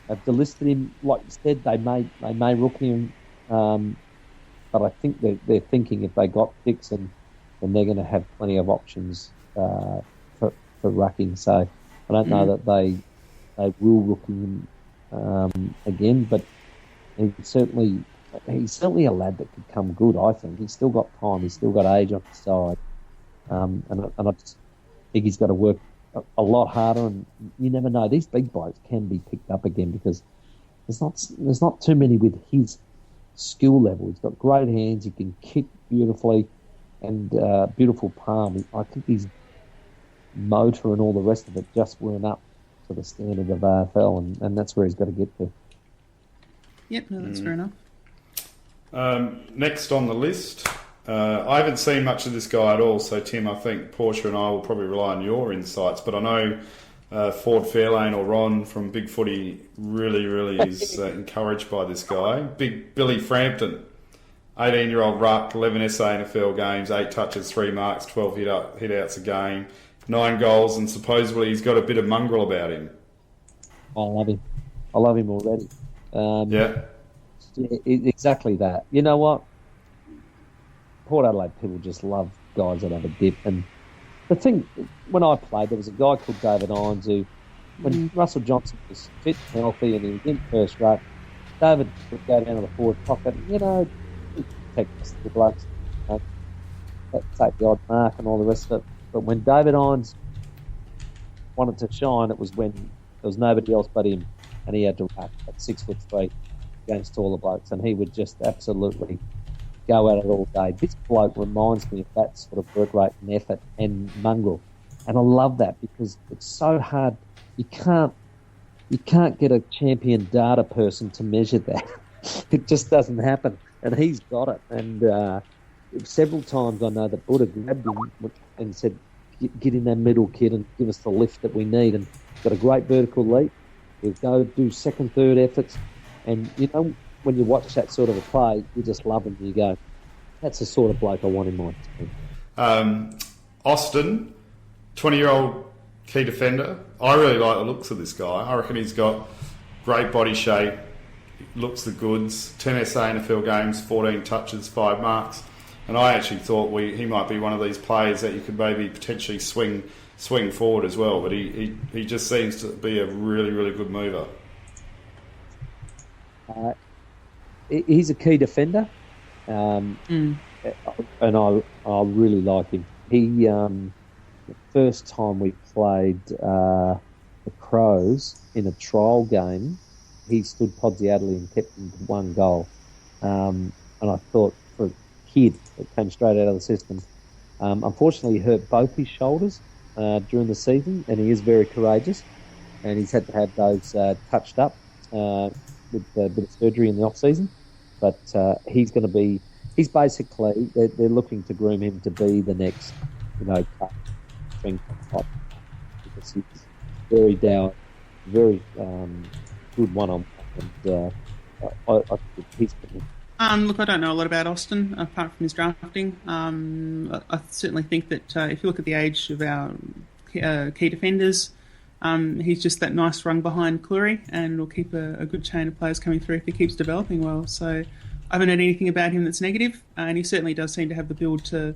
they've delisted him, like you said. They may rookie him, but I think they're thinking if they got Dixon, then they're going to have plenty of options for rucking. So I don't know that they will rookie him again, but he's certainly a lad that could come good. I think he's still got time. He's still got age on his side, and I just think he's got to work a lot harder. And you never know; these big blokes can be picked up again, because there's not too many with his skill level. He's got great hands. He can kick beautifully, and beautiful palm. I think his motor and all the rest of it just weren't up to the standard of AFL, and that's where he's got to get to. Yep, no, that's fair enough. Next on the list, I haven't seen much of this guy at all, so Tim, I think Portia and I will probably rely on your insights, but I know Ford Fairlane or Ron from Big Footy really is encouraged by this guy. Big Billy Frampton, 18-year-old ruck, 11 SANFL games, 8 touches, 3 marks, 12 hit-outs a game, 9 goals, and supposedly he's got a bit of mongrel about him. I love him. I love him already. Yeah, exactly that. You know what? Port Adelaide people just love guys that have a dip. And the thing, when I played, there was a guy called David Irons who, when Russell Johnson was fit and healthy and he was in first rate, David would go down to the forward pocket, protect the blokes. take the odd mark and all the rest of it. But when David Hines wanted to shine, it was when there was nobody else but him, and he had to ruck at 6'3" against taller blokes, and he would just absolutely go at it all day. This bloke reminds me of that sort of work rate and effort and mongrel, and I love that because it's so hard. You can't get a champion data person to measure that. It just doesn't happen, and he's got it. And several times I know that Buddha grabbed him and said, get in that middle, kid, and give us the lift that we need. And got a great vertical leap. He'll go do second, third efforts. And, you know, when you watch that sort of a play, you just love him. You go, that's the sort of bloke I want in my team. Austin, 20-year-old key defender. I really like the looks of this guy. I reckon he's got great body shape, looks the goods, 10 SA NFL games, 14 touches, 5 marks. And I actually thought he might be one of these players that you could maybe potentially swing forward as well. But he just seems to be a really, really good mover. He's a key defender, and I really like him. He the first time we played the Crows in a trial game, he stood Podsy Adderley and kept him to 1 goal. And I thought, for a kid that came straight out of the system, unfortunately he hurt both his shoulders during the season, and he is very courageous, and he's had to have those touched up with a bit of surgery in the off season. But he's basically, they're looking to groom him to be the next, string top, because he's very down, very good one-on-one, and I think he's Look, I don't know a lot about Austin apart from his drafting. I certainly think that if you look at the age of our key defenders, he's just that nice rung behind Cleary, and will keep a good chain of players coming through if he keeps developing well. So I haven't heard anything about him that's negative, and he certainly does seem to have the build to,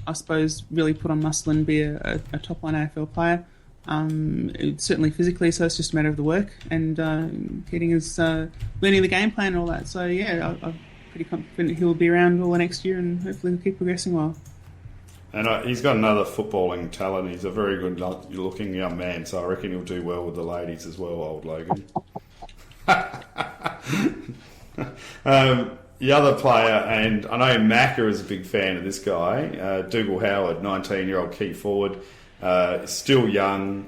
I suppose, really put on muscle and be a top-line AFL player. Certainly physically, so it's just a matter of the work, and Keating is learning the game plan and all that. So yeah, I'm pretty confident he'll be around all the next year, and hopefully he'll keep progressing well. And he's got another footballing talent. He's a very good looking young man, so I reckon he'll do well with the ladies as well, old Logan. The other player, and I know Macca is a big fan of this guy, Dougal Howard, 19-year-old key forward, still young,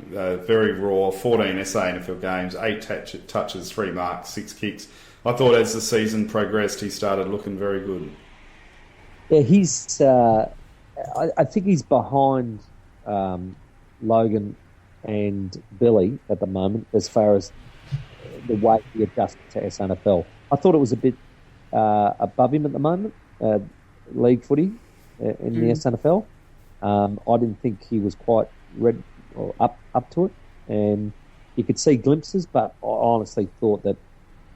very raw, 14 SA NFL games, 8 touches, 3 marks, 6 kicks. I thought as the season progressed, he started looking very good. Yeah, he's... I think he's behind Logan and Billy at the moment as far as the way he adjusted to SNFL. I thought it was a bit above him at the moment, league footy in the SNFL. I didn't think he was quite ready or up to it, and you could see glimpses, but I honestly thought that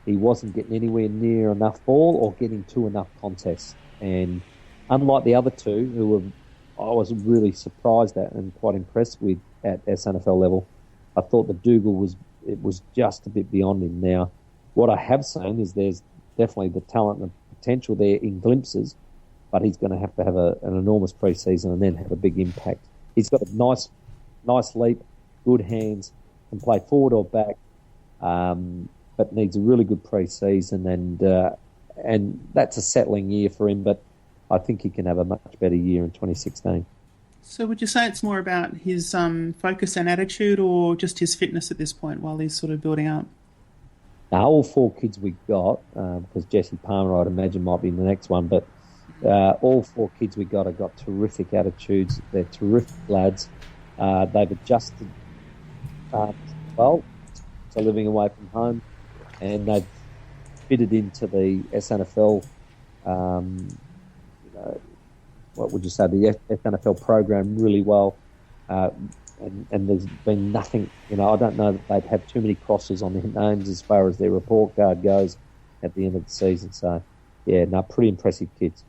he wasn't getting anywhere near enough ball or getting to enough contests. And unlike the other two, I was really surprised at and quite impressed with at SNFL level, I thought that Dougal was just a bit beyond him. Now, what I have seen is there's definitely the talent and potential there in glimpses, but he's going to have an enormous pre-season and then have a big impact. He's got a nice leap, good hands, can play forward or back, but needs a really good pre-season, and that's a settling year for him, but I think he can have a much better year in 2016. So would you say it's more about his focus and attitude, or just his fitness at this point while he's sort of building up? Now, all 4 kids we got, because Jesse Palmer, I'd imagine, might be the next one, but all 4 kids we got have got terrific attitudes. They're terrific lads. They've adjusted well to living away from home, and they've fitted into the SNFL, what would you say, the SNFL program really well. And there's been nothing, I don't know that they'd have too many crosses on their names as far as their report card goes at the end of the season. So, yeah, pretty impressive kids.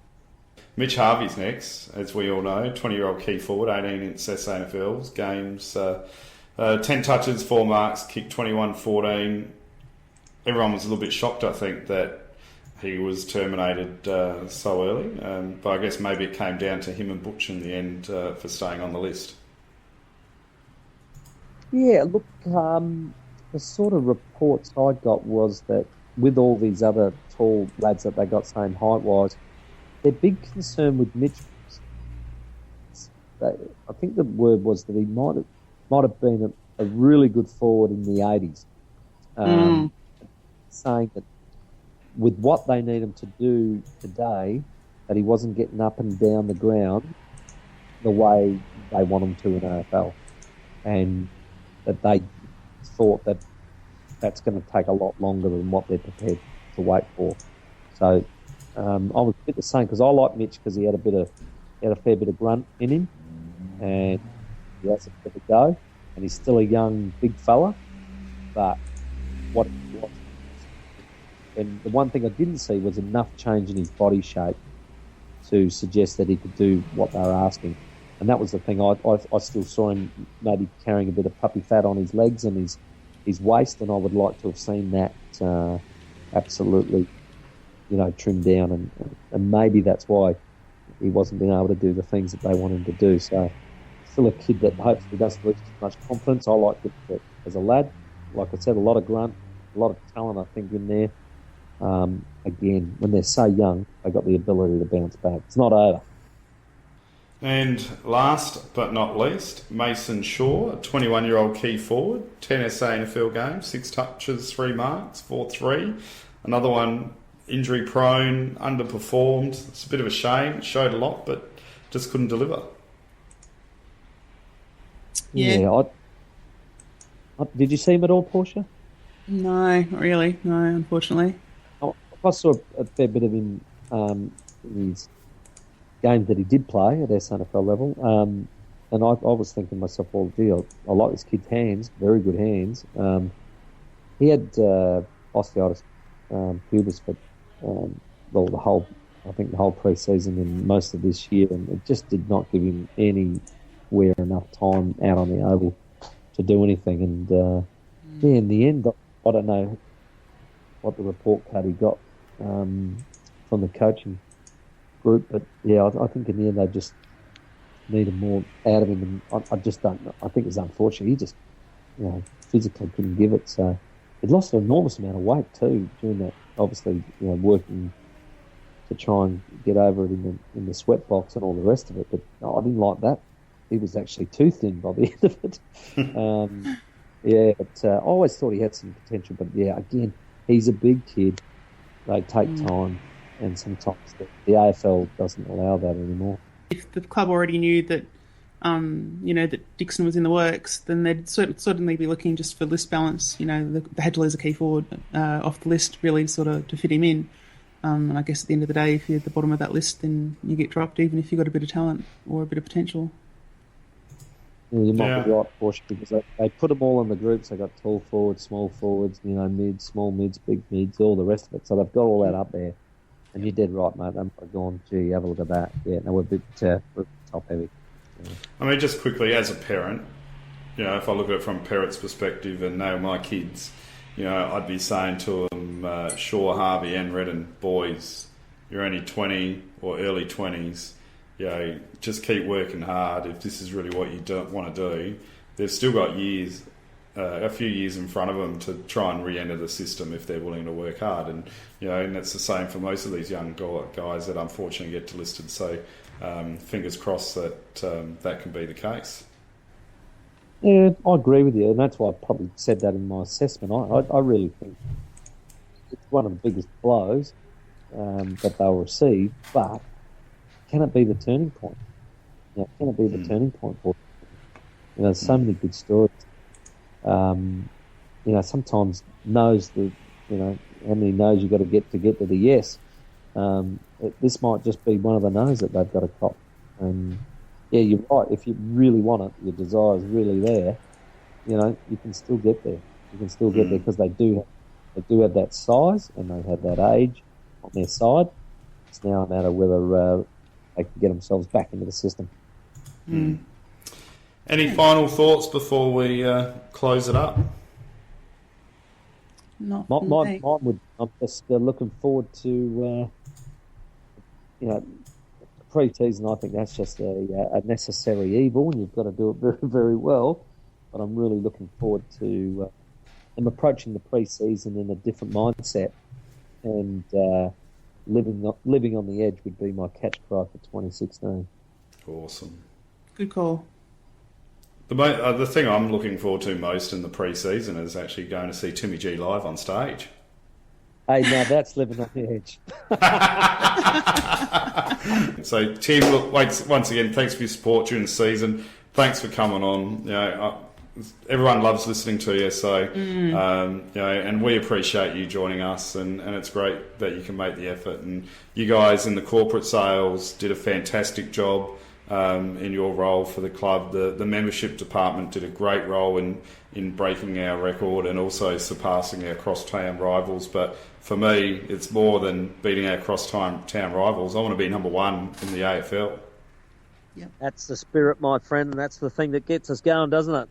Mitch Harvey's next, as we all know, 20-year-old key forward, 18 in SNFL's games, 10 touches, 4 marks, kicked 21-14. Everyone was a little bit shocked, I think, that he was terminated so early. But I guess maybe it came down to him and Butch in the end for staying on the list. Yeah, look, the sort of reports I got was that with all these other tall lads that they got same height-wise, their big concern with Mitch, I think the word was that he might have been a really good forward in the 80s. Saying that with what they need him to do today, that he wasn't getting up and down the ground the way they want him to in AFL. And that they thought that that's going to take a lot longer than what they're prepared to wait for. So I was a bit the same because I like Mitch because he had a fair bit of grunt in him, and he has a bit of a go, and he's still a young big fella. But and the one thing I didn't see was enough change in his body shape to suggest that he could do what they were asking. And that was the thing. I still saw him maybe carrying a bit of puppy fat on his legs and his waist, and I would like to have seen that absolutely, trimmed down. And maybe that's why he wasn't being able to do the things that they want him to do. So still a kid that hopefully doesn't lose too much confidence. I like it as a lad. Like I said, a lot of grunt, a lot of talent, I think, in there. Again, when they're so young, they've got the ability to bounce back. It's not over. And last but not least, Mason Shaw, a 21-year-old key forward, 10 SA NFL games, 6 touches, 3 marks, 4-3. Another one, injury prone, underperformed. It's a bit of a shame. It showed a lot, but just couldn't deliver. Yeah. Did you see him at all, Portia? No, not really. No, unfortunately. I saw a fair bit of him in his games that he did play at SNFL level, and I was thinking to myself, well, gee, I like this kid's hands, very good hands. He had osteitis pubis for the whole pre-season and most of this year, and it just did not give him anywhere enough time out on the oval to do anything. And in the end, I don't know what the report card he got from the coaching group, but yeah, I think in the end they just needed more out of him, and I just don't know. I think it's unfortunate. He just, physically couldn't give it. So he lost an enormous amount of weight too during that. Obviously, working to try and get over it in the sweat box and all the rest of it. But I didn't like that. He was actually too thin by the end of it. But I always thought he had some potential. But yeah, again, he's a big kid. They take time, and sometimes the AFL doesn't allow that anymore. If the club already knew that, that Dixon was in the works, then they'd certainly be looking just for list balance. They had to lose a key forward off the list, really, sort of to fit him in. And I guess at the end of the day, if you're at the bottom of that list, then you get dropped, even if you've got a bit of talent or a bit of potential. Yeah, you might be right, Portia, because they put them all in the groups. They got tall forwards, small forwards, mids, small mids, big mids, all the rest of it. So they've got all that up there. And you're dead right, mate. They might have gone, gee, have a look at that. Yeah, no, we're a bit top heavy. Yeah. I mean, just quickly, as a parent, if I look at it from a parent's perspective and know my kids, I'd be saying to them, Shaw, Harvey and Redden, boys, you're only 20 or early 20s. Just keep working hard. If this is really what you don't want to do, they've still got a few years in front of them to try and re-enter the system if they're willing to work hard. And and that's the same for most of these young guys that unfortunately get delisted. So fingers crossed that that can be the case. Yeah, I agree with you, and that's why I probably said that in my assessment. I really think it's one of the biggest blows that they'll receive, but can it be the turning point? Can it be the turning point for them? There's so many good stories. Sometimes knows how many no's you've got to get to the yes. This might just be one of the no's that they've got to cop. And yeah, you're right. If you really want it, your desire is really there. You can still get there. You can still get there because they do have that size and they have that age on their side. It's now a matter of whether they can get themselves back into the system. Any final thoughts before we close it up? not Mine me. would. I'm just looking forward to, pre-season. I think that's just a necessary evil, and you've got to do it very, very well. But I'm really looking forward to. I'm approaching the pre-season in a different mindset, and living on the edge would be my catch cry for 2016. Awesome. Good call. The thing I'm looking forward to most in the pre-season is actually going to see Timmy G live on stage. Hey, now that's living on the edge. So, Tim, look, once again, thanks for your support during the season. Thanks for coming on. Everyone loves listening to you, so and we appreciate you joining us, and it's great that you can make the effort. And you guys in the corporate sales did a fantastic job in your role for the club. The membership department did a great role in breaking our record and also surpassing our cross-town rivals. But for me, it's more than beating our cross-town rivals. I want to be number one in the AFL. Yep. That's the spirit, my friend, and that's the thing that gets us going, doesn't it?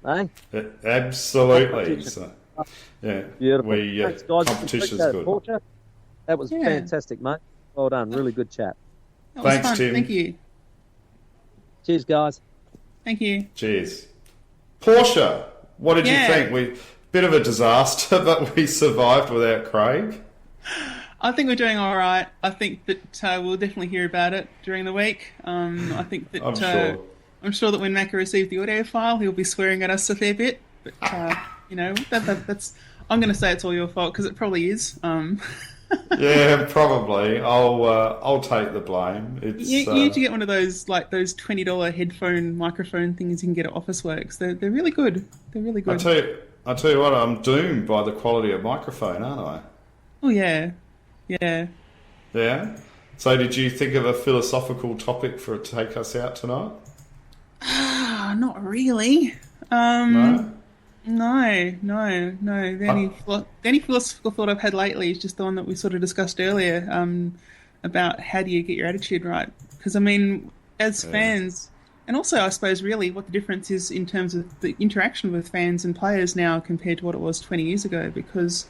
Eh? Absolutely. So, yeah, Beautiful. Thanks, guys. competition's Appreciate it, good. Portia. That was fantastic, mate. Well done. Really good chat. That was Thanks, fun. Tim. Thank you. Cheers, guys. Thank you. Cheers. Portia, what did you think? Bit of a disaster, but we survived without Craig. I think we're doing all right. I think that we'll definitely hear about it during the week. I think that I'm sure that when Macca receives the audio file, he'll be swearing at us a fair bit. But that's. I'm going to say it's all your fault because it probably is. Yeah, probably. I'll take the blame. You need to get one of those those $20 headphone microphone things you can get at Officeworks. They're really good. They're really good. I tell you what, I'm doomed by the quality of microphone, aren't I? Oh yeah. Yeah. Yeah? So did you think of a philosophical topic for to take us out tonight? Not really. No? No. The only philosophical thought I've had lately is just the one that we sort of discussed earlier, about how do you get your attitude right? Because, I mean, as fans, and also I suppose really what the difference is in terms of the interaction with fans and players now compared to what it was 20 years ago, because...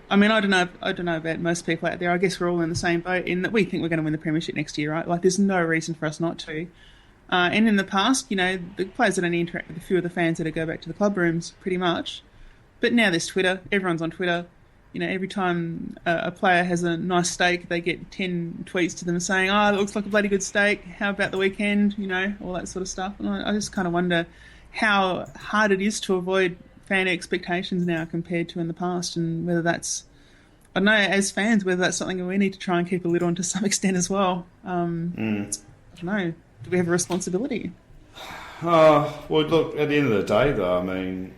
I mean, I don't know about most people out there. I guess we're all in the same boat in that we think we're going to win the premiership next year, right? Like, there's no reason for us not to. And in the past, the players that only interact with a few of the fans that go back to the club rooms, pretty much. But now there's Twitter. Everyone's on Twitter. Every time a player has a nice steak, they get 10 tweets to them saying, "Oh, it looks like a bloody good steak. How about the weekend?" All that sort of stuff. And I just kind of wonder how hard it is to avoid fan expectations now compared to in the past, and whether that's, I don't know, as fans, whether that's something that we need to try and keep a lid on to some extent as well. I don't know. Do we have a responsibility? Well, look, at the end of the day, though, I mean,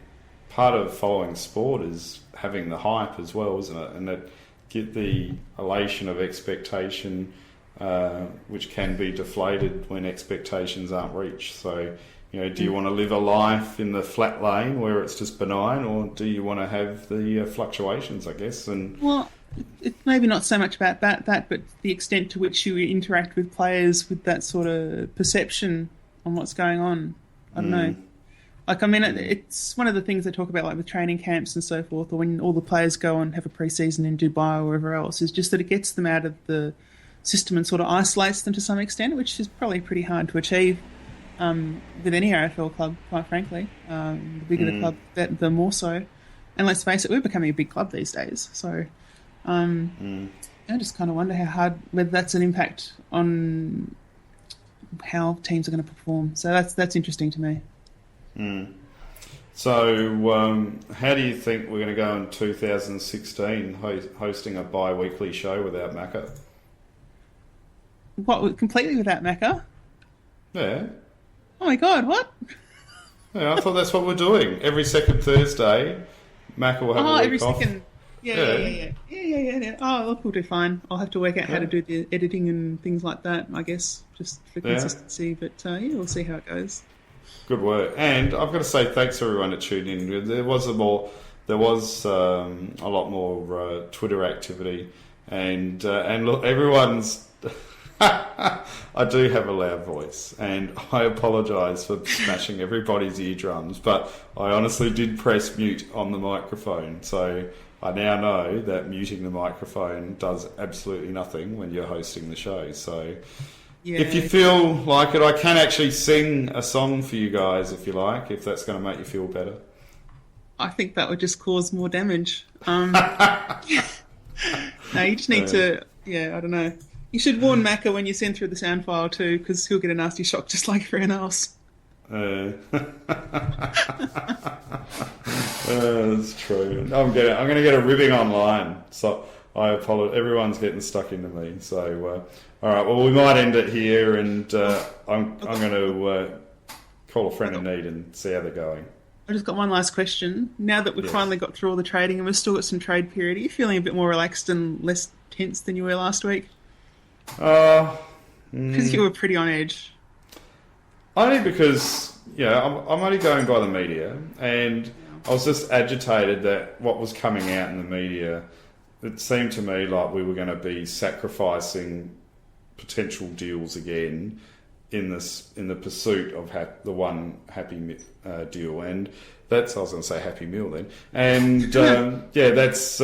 part of following sport is having the hype as well, isn't it? And that get the elation of expectation, which can be deflated when expectations aren't reached. So, do you want to live a life in the flat lane where it's just benign, or do you want to have the fluctuations, I guess? And well, it's maybe not so much about that, but the extent to which you interact with players with that sort of perception on what's going on. I don't know. Like, I mean, it's one of the things they talk about, like with training camps and so forth, or when all the players go and have a pre-season in Dubai or wherever else, is just that it gets them out of the system and sort of isolates them to some extent, which is probably pretty hard to achieve. With any AFL club, quite frankly. The bigger the club, the more so. And let's face it, we're becoming a big club these days. So I just kind of wonder whether that's an impact on how teams are going to perform. So that's interesting to me. So how do you think we're going to go in 2016 hosting a bi-weekly show without Macca? What, completely without Macca? Yeah. Oh my God, what? Yeah, I thought that's what we're doing. Every second Thursday, Mac will have a week every off. second. Yeah. Oh, look, we'll do fine. I'll have to work out how to do the editing and things like that, I guess, just for consistency. But we'll see how it goes. Good work. And I've got to say thanks to everyone that tuned in. There was a lot more Twitter activity, and look, everyone's. I do have a loud voice, and I apologise for smashing everybody's eardrums, but I honestly did press mute on the microphone, so I now know that muting the microphone does absolutely nothing when you're hosting the show. So Yeah. if you feel like it, I can actually sing a song for you guys if you like, if that's going to make you feel better. I think that would just cause more damage. No, you just need to, I don't know. You should warn Macca when you send through the sound file too, because he'll get a nasty shock just like everyone else. That's true. I'm going to get a ribbing online. So I apologize. Everyone's getting stuck into me. So all right. Well, we might end it here, and I'm going to call a friend in need and see how they're going. I just got one last question. Now that we've finally got through all the trading and we've still got some trade period, are you feeling a bit more relaxed and less tense than you were last week? Because you were pretty on edge. Only because, I'm only going by the media, and I was just agitated that what was coming out in the media, it seemed to me like we were going to be sacrificing potential deals again in the pursuit of the one happy deal, and I was going to say happy meal then, and that's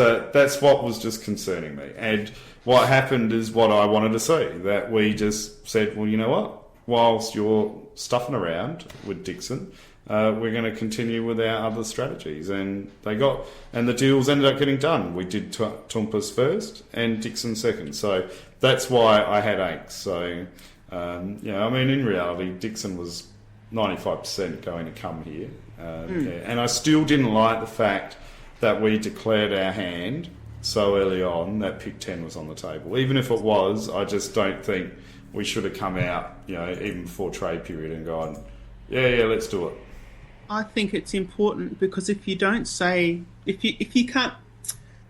what was just concerning me. And what happened is what I wanted to see, that we just said, well, you know what, whilst you're stuffing around with Dixon, we're going to continue with our other strategies, and the deals ended up getting done. We did Toumpas first and Dixon second, so that's why I had angst. So in reality, Dixon was 95% going to come here, and I still didn't like the fact that we declared our hand so early on that pick 10 was on the table. Even if it was, I just don't think we should have come out, even before trade period and gone, yeah, let's do it. I think it's important because if you don't say, if you can't,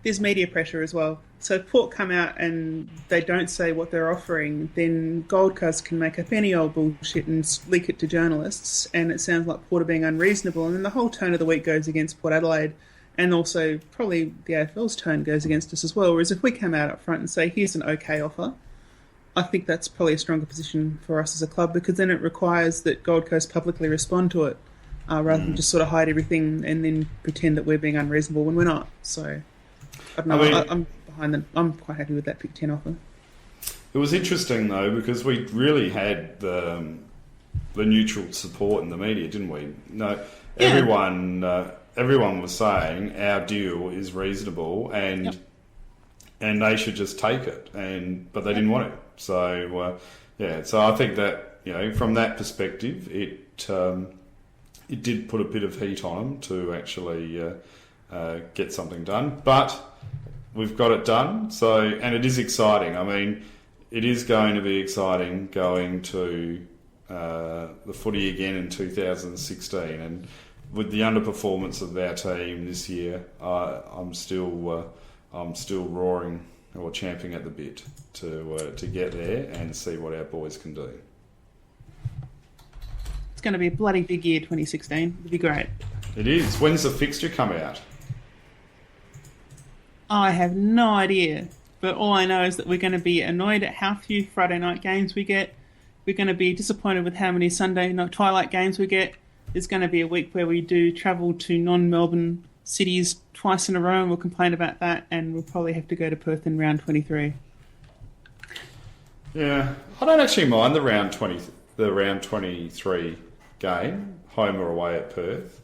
there's media pressure as well. So if Port come out and they don't say what they're offering, then Gold Coast can make up any old bullshit and leak it to journalists, and it sounds like Port are being unreasonable, and then the whole tone of the week goes against Port Adelaide, and also probably the AFL's tone goes against us as well. Whereas if we come out up front and say, here's an okay offer, I think that's probably a stronger position for us as a club, because then it requires that Gold Coast publicly respond to it, rather than just sort of hide everything and then pretend that we're being unreasonable when we're not. So, I don't know, I'm behind them. I'm quite happy with that pick 10 offer. It was interesting though, because we really had the neutral support in the media, didn't we? No, everyone was saying our deal is reasonable and they should just take it, but they didn't want it. So so I think that from that perspective, it did put a bit of heat on them to actually get something done, but we've got it done. So, and it is exciting. I mean, it is going to be exciting going to the footy again in 2016, and with the underperformance of our team this year, I'm still roaring or champing at the bit to get there and see what our boys can do. It's going to be a bloody big year, 2016. It'll be great. It is. When's the fixture come out? I have no idea, but all I know is that we're going to be annoyed at how few Friday night games we get. We're going to be disappointed with how many Sunday night twilight games we get. There's going to be a week where we do travel to non-Melbourne cities twice in a row, and we'll complain about that, and we'll probably have to go to Perth in round 23. Yeah, I don't actually mind the round 23 game, home or away at Perth.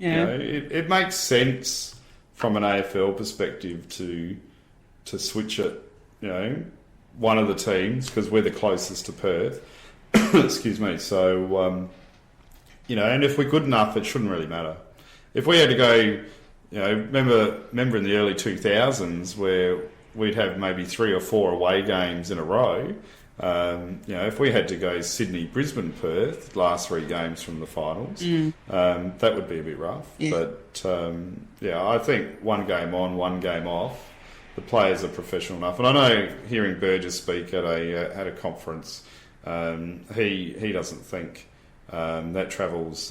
It makes sense from an AFL perspective to switch it, one of the teams, because we're the closest to Perth. Excuse me. So, and if we're good enough, it shouldn't really matter. If we had to go, remember in the early 2000s where we'd have maybe 3 or 4 away games in a row. If we had to go Sydney, Brisbane, Perth, last 3 games from the finals, that would be a bit rough. Yeah. But I think 1 game on, 1 game off. The players are professional enough, and I know hearing Burgess speak at a conference, he doesn't think that travel's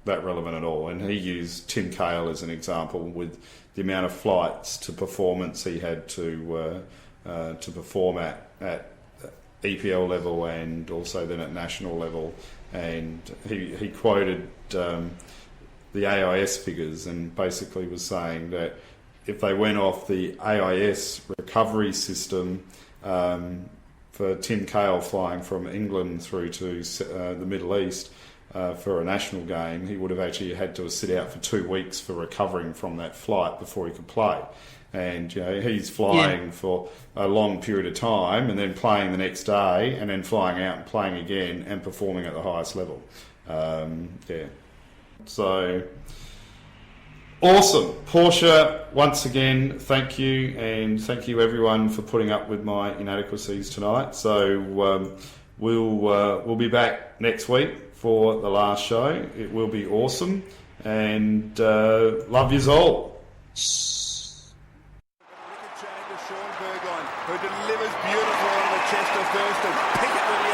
that relevant at all, and he used Tim Cale as an example with the amount of flights to performance he had to perform at EPL level and also then at national level, and he quoted the AIS figures, and basically was saying that if they went off the AIS recovery system for Tim Cahill flying from England through to the Middle East for a national game, he would have actually had to sit out for 2 weeks for recovering from that flight before he could play. And he's flying for a long period of time and then playing the next day and then flying out and playing again and performing at the highest level. So awesome. Portia, once again, thank you, and thank you everyone for putting up with my inadequacies tonight. So we'll be back next week for the last show. It will be awesome, and love yous all. Who delivers beautiful on the chest of Thurston. Pick it with the